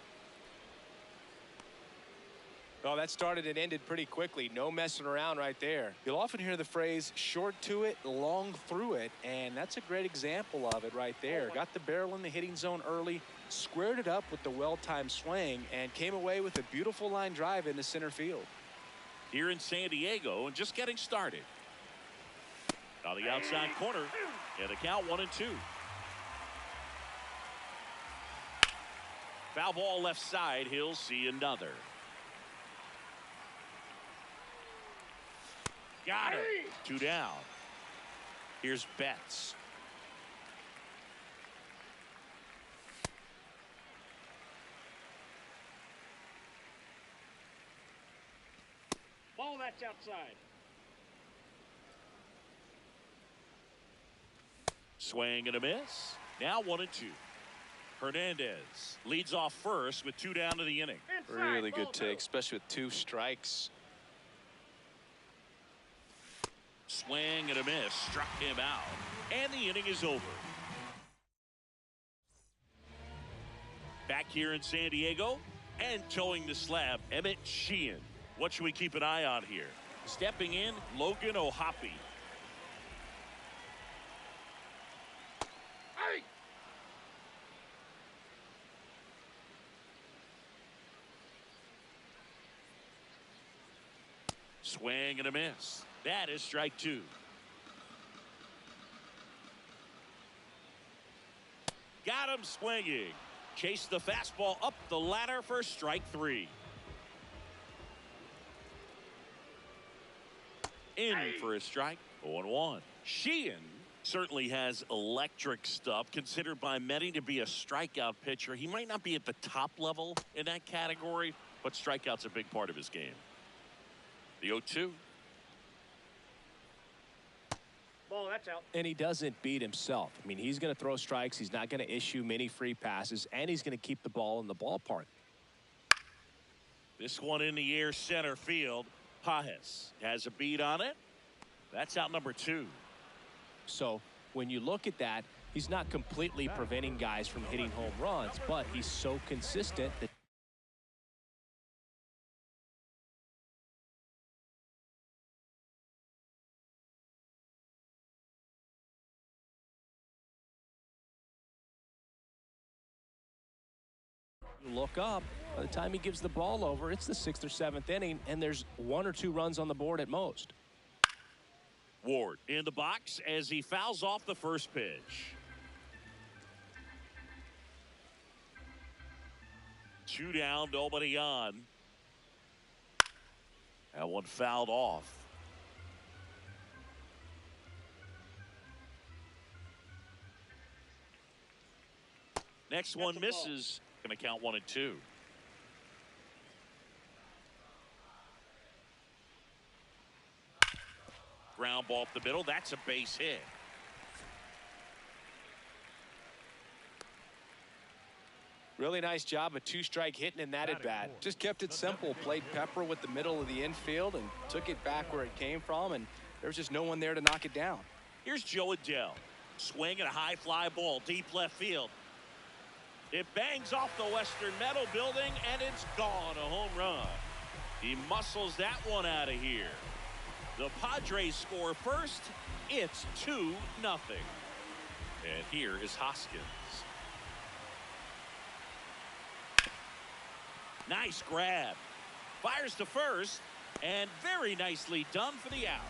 Well, that started and ended pretty quickly. No messing around right there. You'll often hear the phrase short to it, long through it, and that's a great example of it right there. Got the barrel in the hitting zone early, squared it up with the well-timed swing, and came away with a beautiful line drive into center field. Here in San Diego and just getting started. On the outside corner, and the count 1-2. Foul ball left side. He'll see another. Got it. 2 down. Here's Betts. Ball that's outside. Swing and a miss. Now 1-2. Hernandez leads off first with 2 down to the inning. Inside, Really good ball take, two. especially with 2 strikes. Swing and a miss. Struck him out. And the inning is over. Back here in San Diego and towing the slab, Emmett Sheehan. What should we keep an eye on here? Stepping in, Logan Ohtani. Swing and a miss. That is strike 2. Got him swinging. Chased the fastball up the ladder for strike 3. In for a strike. 0-1. Sheehan certainly has electric stuff, considered by many to be a strikeout pitcher. He might not be at the top level in that category, but strikeout's a big part of his game. The 0-2. Ball that's out. And he doesn't beat himself. I mean, he's going to throw strikes. He's not going to issue many free passes, and he's going to keep the ball in the ballpark. This one in the air center field. Pajes has a beat on it. That's out number 2. So when you look at that, he's not completely preventing guys from hitting home runs, but he's so consistent that you look up, by the time he gives the ball over, it's the 6th or 7th inning, and there's 1 or 2 runs on the board at most. Ward in the box as he fouls off the first pitch. 2 down, nobody on. That one fouled off. Next one misses. Going to count 1-2. Ground ball up the middle. That's a base hit. Really nice job, a two-strike hitting in that at-bat. Just kept it simple, played pepper with the middle of the infield and took it back where it came from, and there was just no one there to knock it down. Here's Joe Adele. Swing and a high fly ball, deep left field. It bangs off the Western Metal building, and it's gone, a home run. He muscles that one out of here. The Padres score first. It's 2-0. And here is Hoskins. Nice grab. Fires to first, and very nicely done for the out.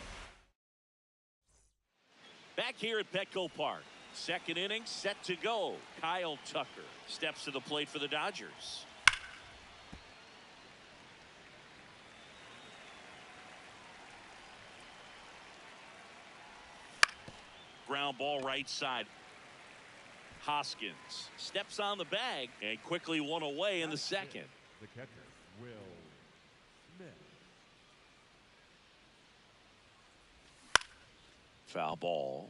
Back here at Petco Park. Second inning set to go. Kyle Tucker steps to the plate for the Dodgers. Ground ball right side. Hoskins steps on the bag and quickly one away in the second. The catcher, Will Smith. Foul ball.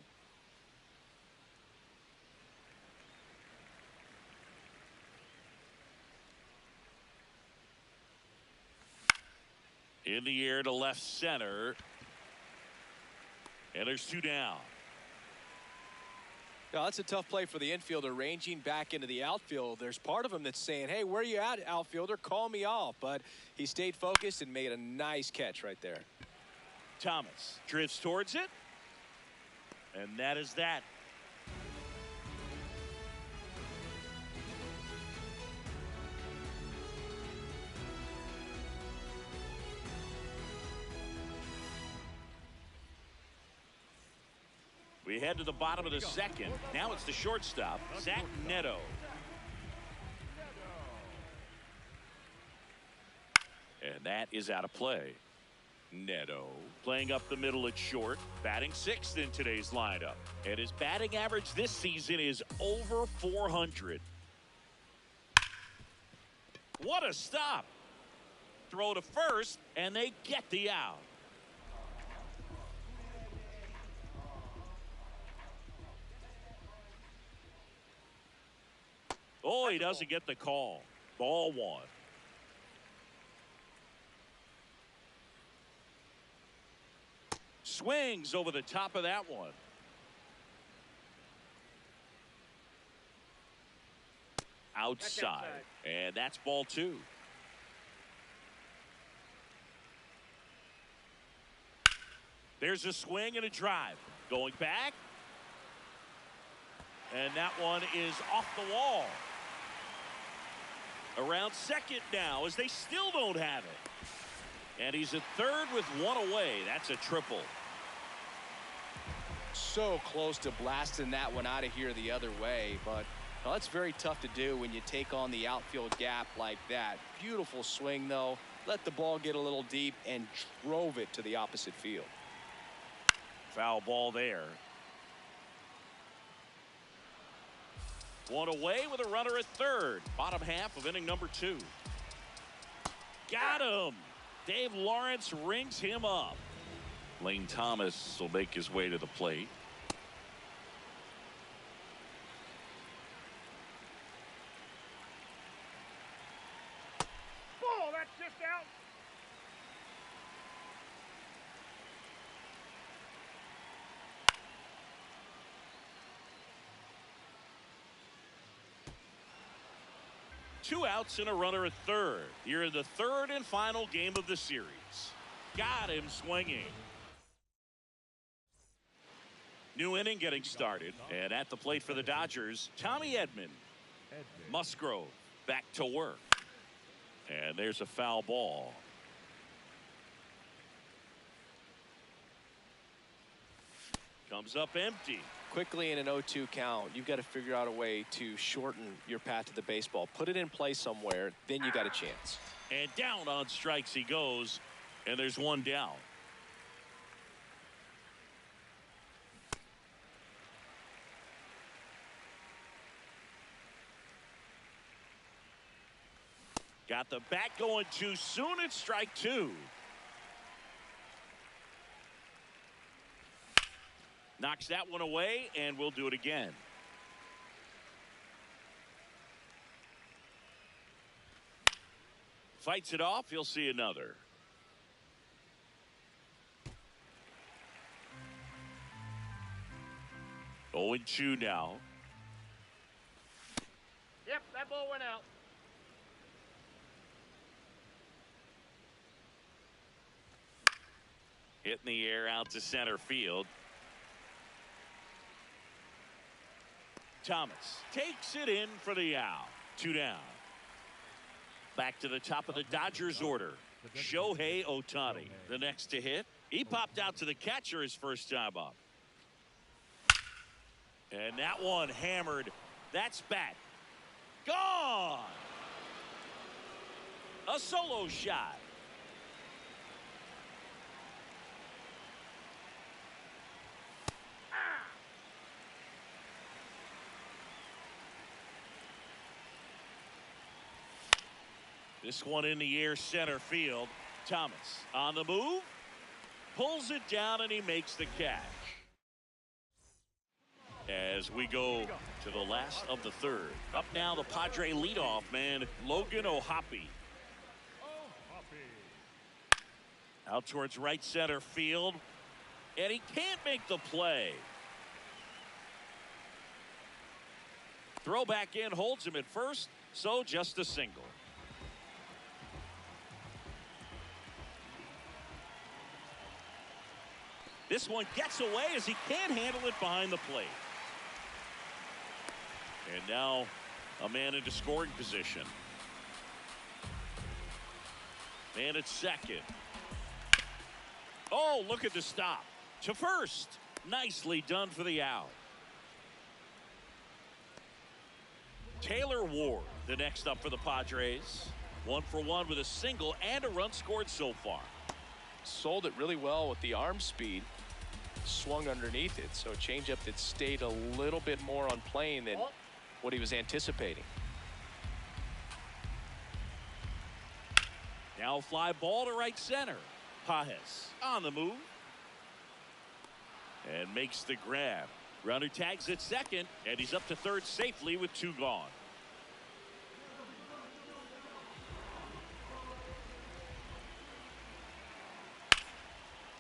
In the air to left center. And there's 2 down. Now, that's a tough play for the infielder, ranging back into the outfield. There's part of him that's saying, hey, where you at, outfielder? Call me off. But he stayed focused and made a nice catch right there. Thomas drifts towards it. And that is that. We head to the bottom of the second. Now it's the shortstop, Zach Neto. And that is out of play. Neto playing up the middle at short, batting 6th in today's lineup. And his batting average this season is over 400. What a stop. Throw to first, and they get the out. Oh, he doesn't get the call. Ball 1. Swings over the top of that one. Outside. And that's ball 2. There's a swing and a drive. Going back. And that one is off the wall. Around second now as they still don't have it. And he's at third with 1 away. That's a triple. So close to blasting that one out of here the other way, but well, that's very tough to do when you take on the outfield gap like that. Beautiful swing, though. Let the ball get a little deep and drove it to the opposite field. Foul ball there. 1 away with a runner at third. Bottom half of inning number 2. Got him. Dave Lawrence rings him up. Lane Thomas will make his way to the plate. Ball, that's just out. Two outs and a runner at third. Here in the third and final game of the series. Got him swinging. New inning getting started. And at the plate for the Dodgers, Tommy Edman. Musgrove back to work. And there's a foul ball. Comes up empty. Quickly in an 0-2 count, you've got to figure out a way to shorten your path to the baseball. Put it in play somewhere, then you got a chance. And down on strikes he goes, and there's 1 down. Got the bat going too soon. It's strike 2. Knocks that one away, and we'll do it again. Fights it off. He'll see another. Oh, and 2 now. Yep, that ball went out. Hit in the air out to center field. Thomas takes it in for the out. 2 down. Back to the top of the Dodgers order. Shohei Ohtani, the next to hit. He popped out to the catcher his first time up. And that one hammered. That's bat. Gone. A solo shot. This one in the air center field. Thomas on the move. Pulls it down and he makes the catch. As we go to the last of the third. Up now the Padre leadoff man, Logan O'Hoppe. Out towards right center field. And he can't make the play. Throw back in, holds him at first. So just a single. This one gets away as he can't handle it behind the plate. And now a man into scoring position. Man at second. Oh, look at the stop. To first. Nicely done for the out. Taylor Ward, the next up for the Padres. 1 for 1 with a single and a run scored so far. Sold it really well with the arm speed. Swung underneath it, so a changeup that stayed a little bit more on plane than what he was anticipating. Now fly ball to right center. Pajes on the move. And makes the grab. Runner tags at second, and he's up to third safely with 2 gone.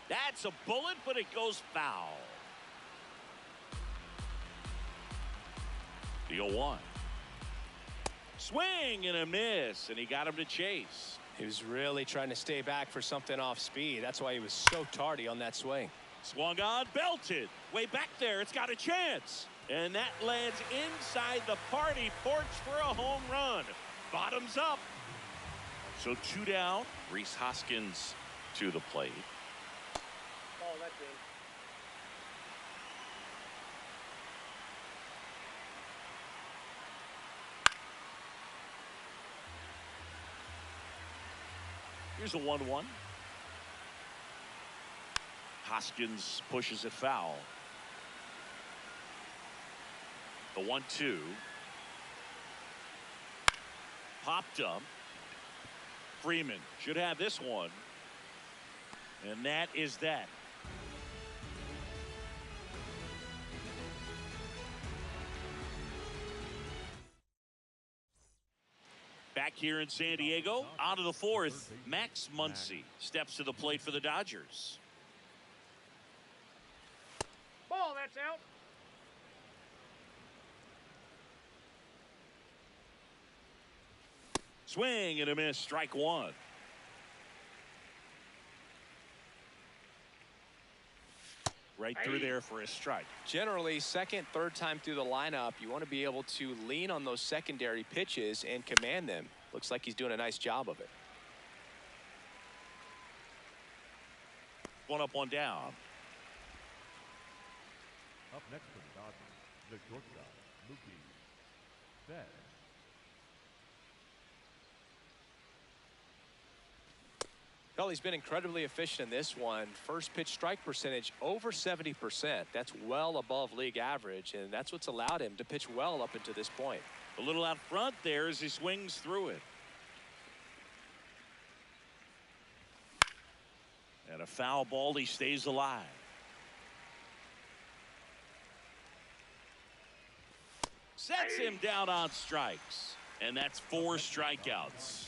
That's a bullet, but it goes foul. The 0-1. Swing and a miss, and he got him to chase. He was really trying to stay back for something off speed. That's why he was so tardy on that swing. Swung on, belted. Way back there, it's got a chance. And that lands inside the party porch for a home run. Bottoms up. So 2 down. Rhys Hoskins to the plate. Oh, that's in. Here's a 1-1. Hoskins pushes it foul. The 1-2. Popped up. Freeman should have this one. And that is that. Back here in San Diego, on to the 4th, Max Muncy steps to the plate for the Dodgers. Ball, that's out. Swing and a miss, strike 1. Right through there for a strike. Generally, second, third time through the lineup, you want to be able to lean on those secondary pitches and command them. Looks like he's doing a nice job of it. 1 up, 1 down. Up next for the Dodgers, the shortstop, Mookie Betts. Well, he's been incredibly efficient in this one. First pitch strike percentage over 70%. That's well above league average, and that's what's allowed him to pitch well up until this point. A little out front there as he swings through it. And a foul ball, he stays alive. Sets him down on strikes. And that's 4 strikeouts.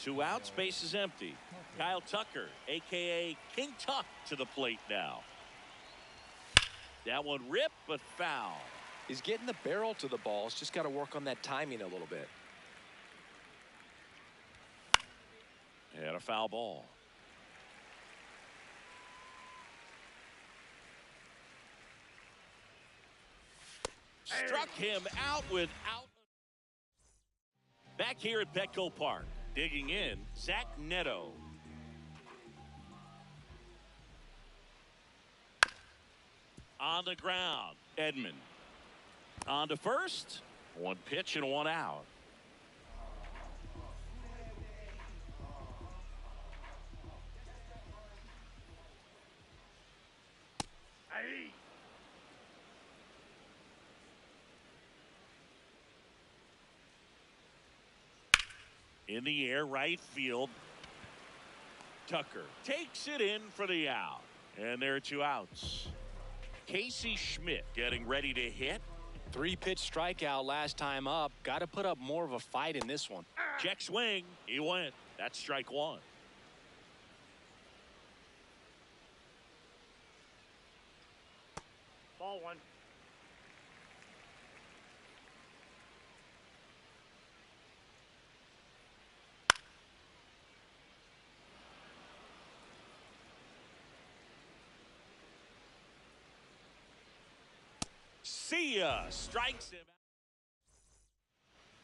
2 outs, base is empty. Kyle Tucker, a.k.a. King Tuck, to the plate now. That one ripped, but foul. He's getting the barrel to the ball. He's just got to work on that timing a little bit. And a foul ball. Struck him out without. Back here at Petco Park, digging in, Zach Neto. On the ground, Edman. On to first. 1 pitch and 1 out. Hey. In the air, right field. Tucker takes it in for the out. And there are 2 outs. Casey Schmidt getting ready to hit. 3-pitch strikeout last time up. Got to put up more of a fight in this one. Check swing. He went. That's strike 1. Ball 1. See ya. Strikes him.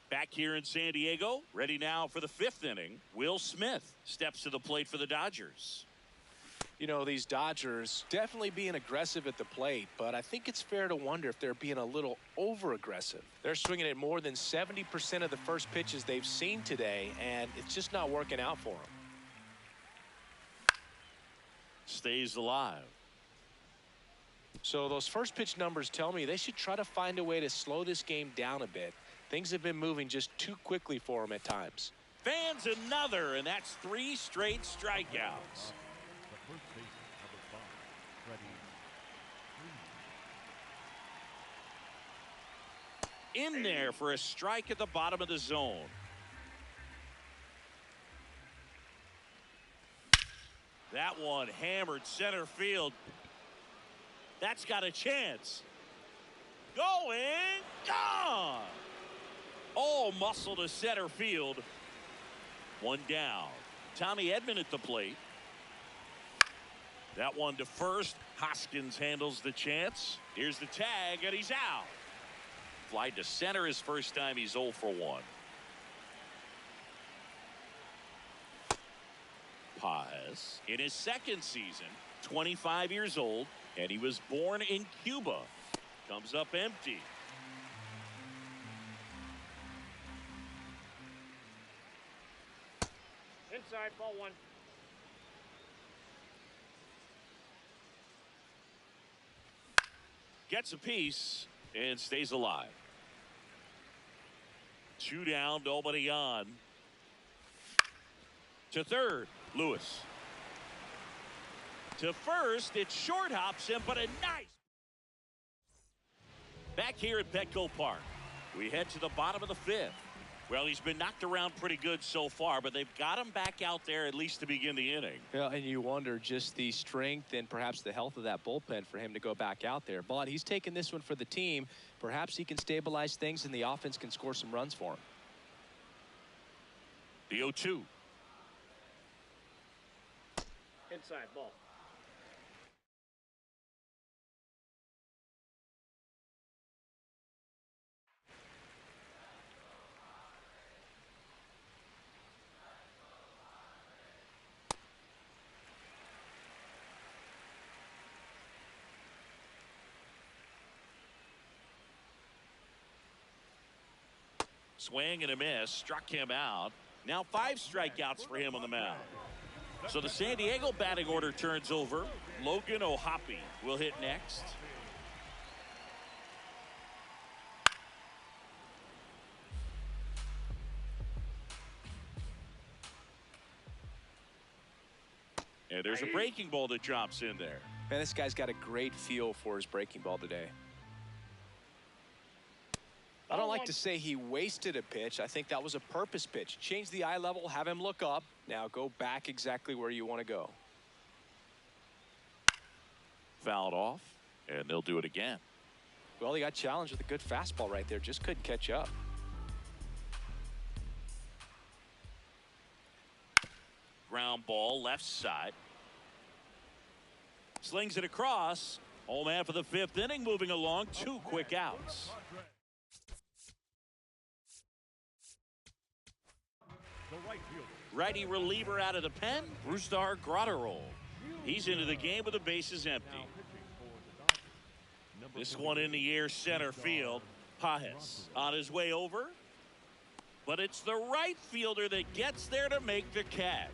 Back here in San Diego, ready now for the 5th inning. Will Smith steps to the plate for the Dodgers. You know, these Dodgers definitely being aggressive at the plate, but I think it's fair to wonder if they're being a little over-aggressive. They're swinging at more than 70% of the first pitches they've seen today, and it's just not working out for them. Stays alive. So those first pitch numbers tell me they should try to find a way to slow this game down a bit. Things have been moving just too quickly for them at times. Fans another, and that's 3 straight strikeouts. The first baseman, number 5, Freddie. In there for a strike at the bottom of the zone. That one hammered center field. That's got a chance. Going, gone. Oh, muscle to center field. 1 down. Tommy Edman at the plate. That one to first. Hoskins handles the chance. Here's the tag, and he's out. Fly to center his first time. He's 0 for 1. Paz in his 2nd season, 25 years old, and he was born in Cuba. Comes up empty. Inside, ball 1. Gets a piece and stays alive. 2 down, nobody on. To third, Lewis. To first, it short hops him, but a nice. Back here at Petco Park, we head to the bottom of the 5th. Well, he's been knocked around pretty good so far, but they've got him back out there at least to begin the inning. Yeah, and you wonder just the strength and perhaps the health of that bullpen for him to go back out there. But he's taking this one for the team. Perhaps he can stabilize things and the offense can score some runs for him. The 0-2. Inside, ball. Swing and a miss, struck him out. Now 5 strikeouts for him on the mound. So the San Diego batting order turns over. Logan O'Hoppe will hit next. And there's a breaking ball that drops in there. Man, this guy's got a great feel for his breaking ball today. I don't like to say he wasted a pitch. I think that was a purpose pitch. Change the eye level, have him look up. Now go back exactly where you want to go. Fouled off, and they'll do it again. Well, he got challenged with a good fastball right there. Just couldn't catch up. Ground ball, left side. Slings it across. Home man for the 5th inning, moving along. 2 quick outs. Righty reliever out of the pen, Brusdar Graterol. He's into the game with the bases empty. This one in the air, center field. Pajes on his way over. But it's the right fielder that gets there to make the catch.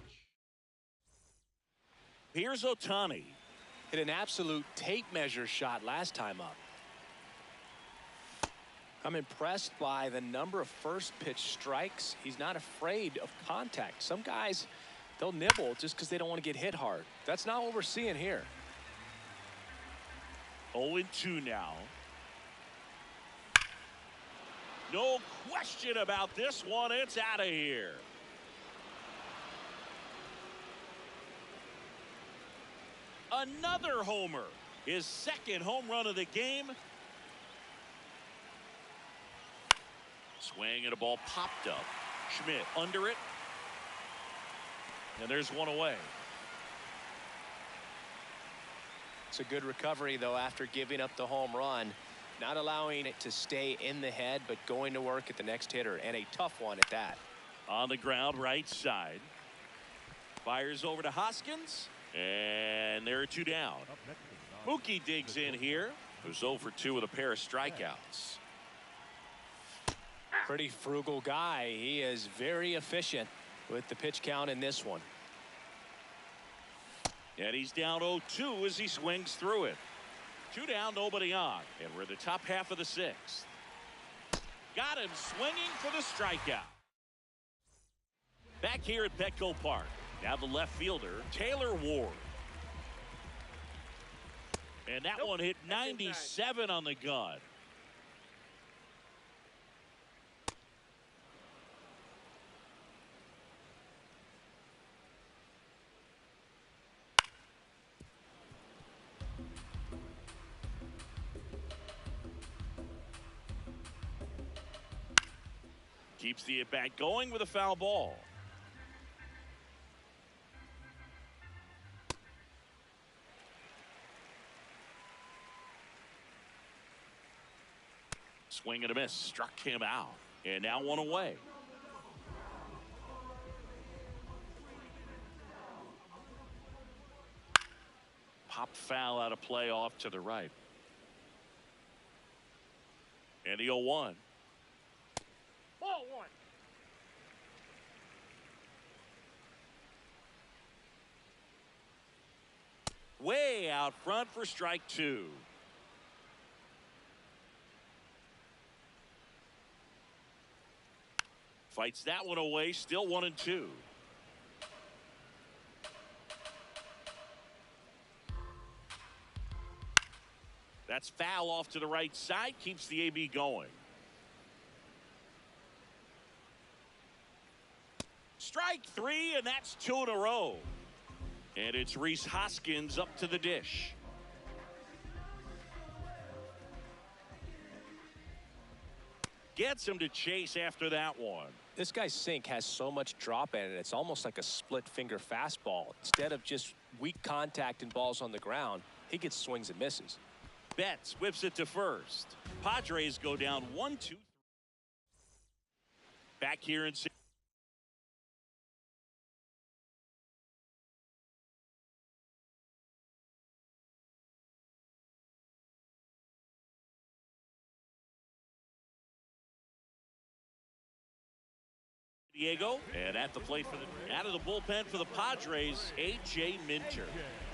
Here's Ohtani. Hit an absolute tape measure shot last time up. I'm impressed by the number of first pitch strikes. He's not afraid of contact. Some guys, they'll nibble just because they don't want to get hit hard. That's not what we're seeing here. 0-2 now. No question about this one. It's out of here. Another homer. His 2nd home run of the game. Swing and a ball popped up. Schmidt under it. And there's one away. It's a good recovery, though, after giving up the home run. Not allowing it to stay in the head, but going to work at the next hitter, and a tough one at that. On the ground, right side. Fires over to Hoskins, and there are 2 down. Mookie digs in here. Who's 0 for 2 with a pair of strikeouts. Pretty frugal guy. He is very efficient with the pitch count in this one. And he's down 0-2 as he swings through it. 2 down, nobody on. And we're in the top half of the 6th. Got him swinging for the strikeout. Back here at Petco Park. Now the left fielder, Taylor Ward. And that one hit 97 on the gun. Keeps the at-bat going with a foul ball. Swing and a miss. Struck him out. And now one away. Pop foul out of play off to the right. And the 0-1. Ball 1. Way out front for strike 2. Fights that one away. Still 1-2. That's foul off to the right side. Keeps the AB going. Strike 3, and that's 2 in a row. And it's Rhys Hoskins up to the dish. Gets him to chase after that one. This guy's sink has so much drop in it. It's almost like a split finger fastball. Instead of just weak contact and balls on the ground, he gets swings and misses. Betts whips it to first. Padres go down 1-2. Back here in Diego, and at the plate for the out of the bullpen for the Padres, A.J. Minter.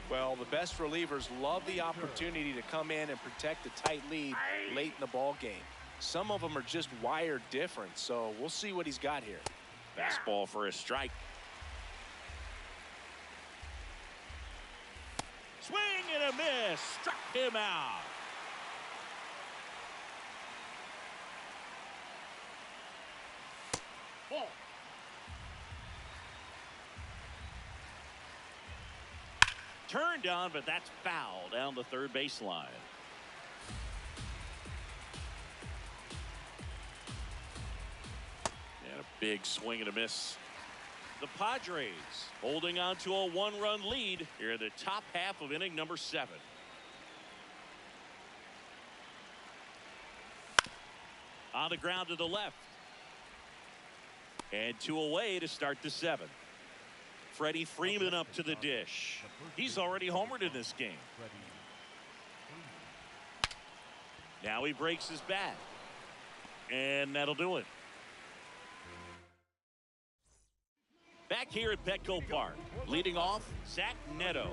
Well, the best relievers love the opportunity to come in and protect a tight lead late in the ball game. Some of them are just wired different, so we'll see what he's got here. Fastball for a strike. Swing and a miss. Struck him out. Ball. Turned on, but that's foul down the third baseline. And a big swing and a miss. The Padres holding on to a one-run lead here in the top half of inning number 7. On the ground to the left. And 2 away to start the 7th. Freddie Freeman up to the dish. He's already homered in this game. Now he breaks his bat. And that'll do it. Back here at Petco Park, leading off, Zach Neto.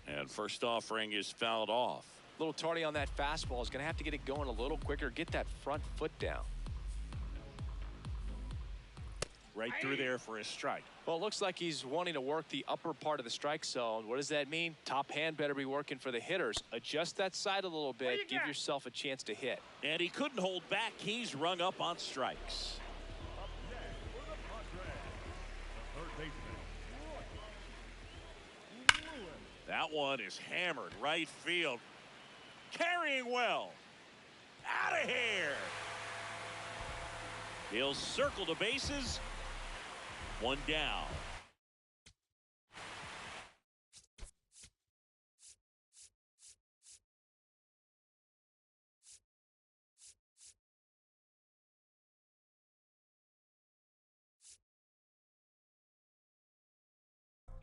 And first offering is fouled off. A little tardy on that fastball. Is going to have to get it going a little quicker. Get that front foot down. Right through there for a strike. Well, it looks like he's wanting to work the upper part of the strike zone. What does that mean? Top hand better be working for the hitters. Adjust that side a little bit. Give yourself a chance to hit. And he couldn't hold back. He's rung up on strikes. That one is hammered right field. Carrying well. Out of here. He'll circle the bases. One down.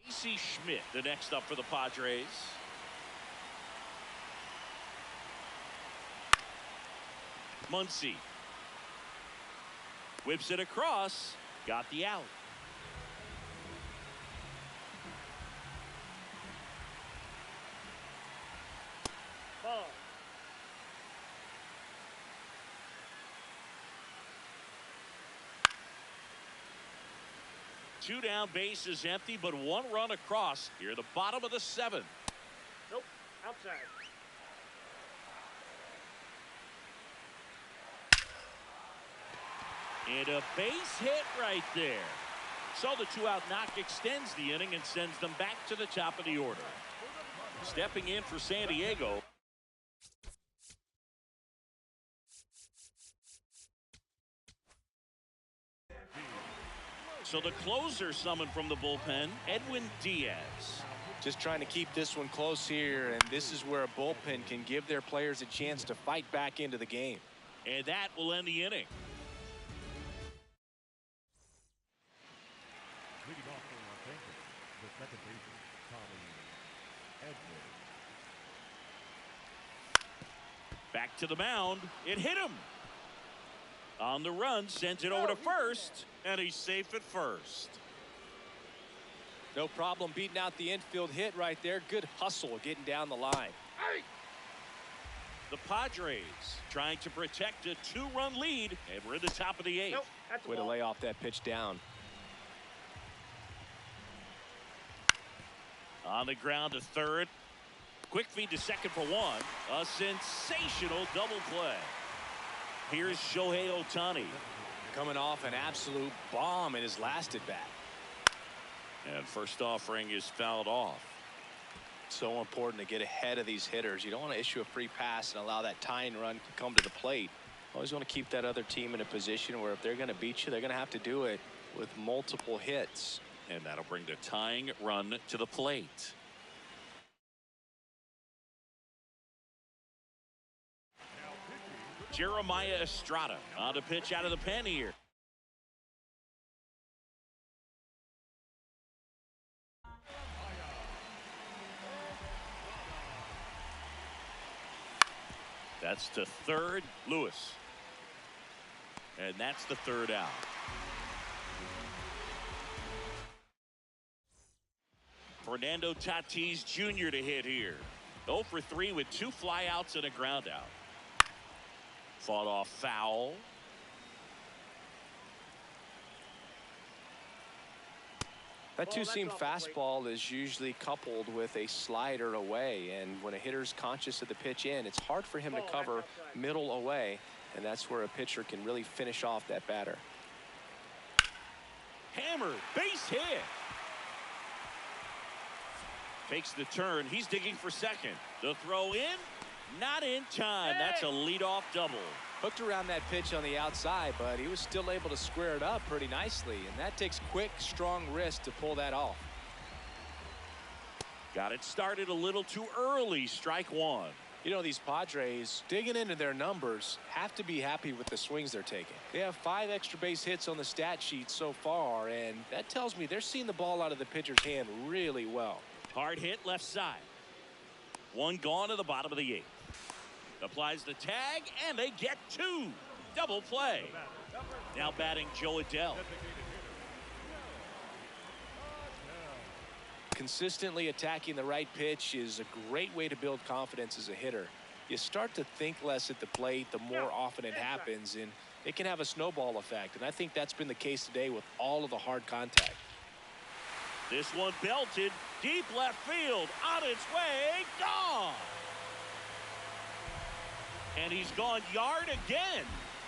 AC Schmidt, the next up for the Padres. Muncy whips it across, got the out. Ball. Two down, bases empty, but one run across here at the bottom of the 7th. Nope. Outside. And a base hit right there. So the 2-out knock extends the inning and sends them back to the top of the order. Stepping in for San Diego. So the closer summoned from the bullpen, Edwin Diaz. Just trying to keep this one close here, and this is where a bullpen can give their players a chance to fight back into the game. And that will end the inning. Leading off for Los Angeles, the second baseman, Tommy Edwards. Back to the mound. It hit him. On the run, sends it over to first, and he's safe at first. No problem beating out the infield hit right there. Good hustle getting down the line. Hey! The Padres trying to protect a 2-run lead, and we're at the top of the 8th. Nope. That's a Way to ball. lay off that pitch down. On the ground to third. Quick feed to second for 1. A sensational double play. Here's Shohei Ohtani. Coming off an absolute bomb in his last at bat. And first offering is fouled off. So important to get ahead of these hitters. You don't want to issue a free pass and allow that tying run to come to the plate. Always want to keep that other team in a position where if they're going to beat you, they're going to have to do it with multiple hits. And that'll bring the tying run to the plate. Jeremiah Estrada on the pitch out of the pen here. That's to third, Lewis. And that's the 3rd out. Fernando Tatis Jr. to hit here. 0 for 3 with 2 flyouts and a ground out. Fought off foul. That Ball, two-seam that's off the plate. fastball is usually coupled with a slider away, and when a hitter's conscious of the pitch in, it's hard for him to Ball, cover that's outside. middle away, and that's where a pitcher can really finish off that batter. Hammered, base hit. Takes the turn. He's digging for second. The throw in, not in time. That's a leadoff double. Hooked around that pitch on the outside, but he was still able to square it up pretty nicely, and that takes quick, strong wrist to pull that off. Got it started a little too early. Strike one. You know, these Padres, digging into their numbers, have to be happy with the swings they're taking. They have 5 extra base hits on the stat sheet so far, and that tells me they're seeing the ball out of the pitcher's hand really well. Hard hit left side. One gone to the bottom of the 8th. Applies the tag, and they get 2. Double play. Now batting Joe Adell. Consistently attacking the right pitch is a great way to build confidence as a hitter. You start to think less at the plate the more often it happens, and it can have a snowball effect, and I think that's been the case today with all of the hard contact. This one belted deep left field, on its way, gone. And he's gone yard again.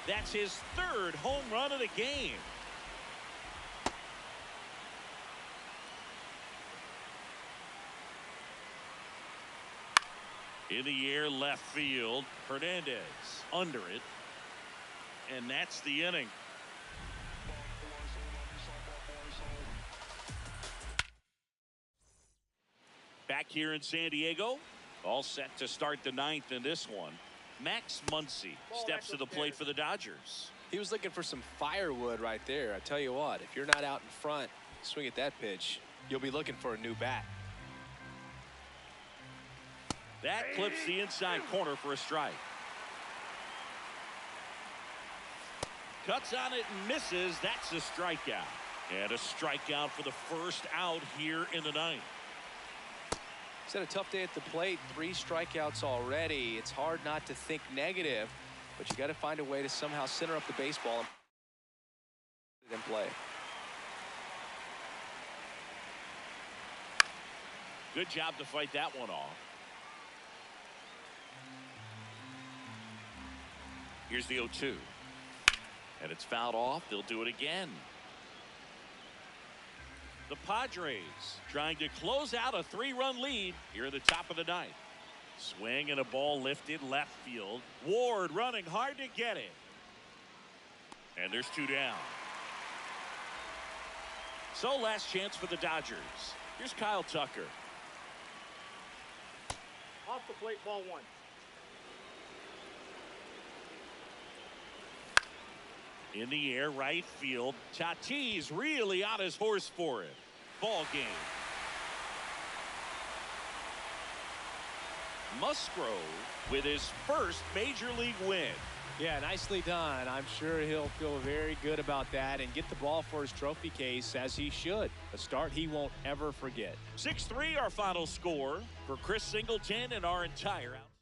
That's his 3rd home run of the game. In the air, left field. Hernandez under it. And that's the inning. Back here in San Diego, all set to start the 9th in this one. Max Muncy steps to the plate for the Dodgers. He was looking for some firewood right there. I tell you what, if you're not out in front, swing at that pitch, you'll be looking for a new bat. That clips the inside corner for a strike. Cuts on it and misses. That's a strikeout. And a strikeout for the first out here in the 9th. He's had a tough day at the plate. 3 strikeouts already. It's hard not to think negative, but you got to find a way to somehow center up the baseball and put it in play. Good job to fight that one off. Here's the 0-2. And it's fouled off. They'll do it again. The Padres trying to close out a 3-run lead here at the top of the 9th. Swing and a ball lifted left field. Ward running hard to get it. And there's 2 down. So last chance for the Dodgers. Here's Kyle Tucker. Off the plate, ball 1. In the air, right field. Tatis really on his horse for it. Ball game. Musgrove with his first major league win. Yeah, nicely done. I'm sure he'll feel very good about that and get the ball for his trophy case, as he should. A start he won't ever forget. 6-3 our final score for Chris Singleton and our entire out.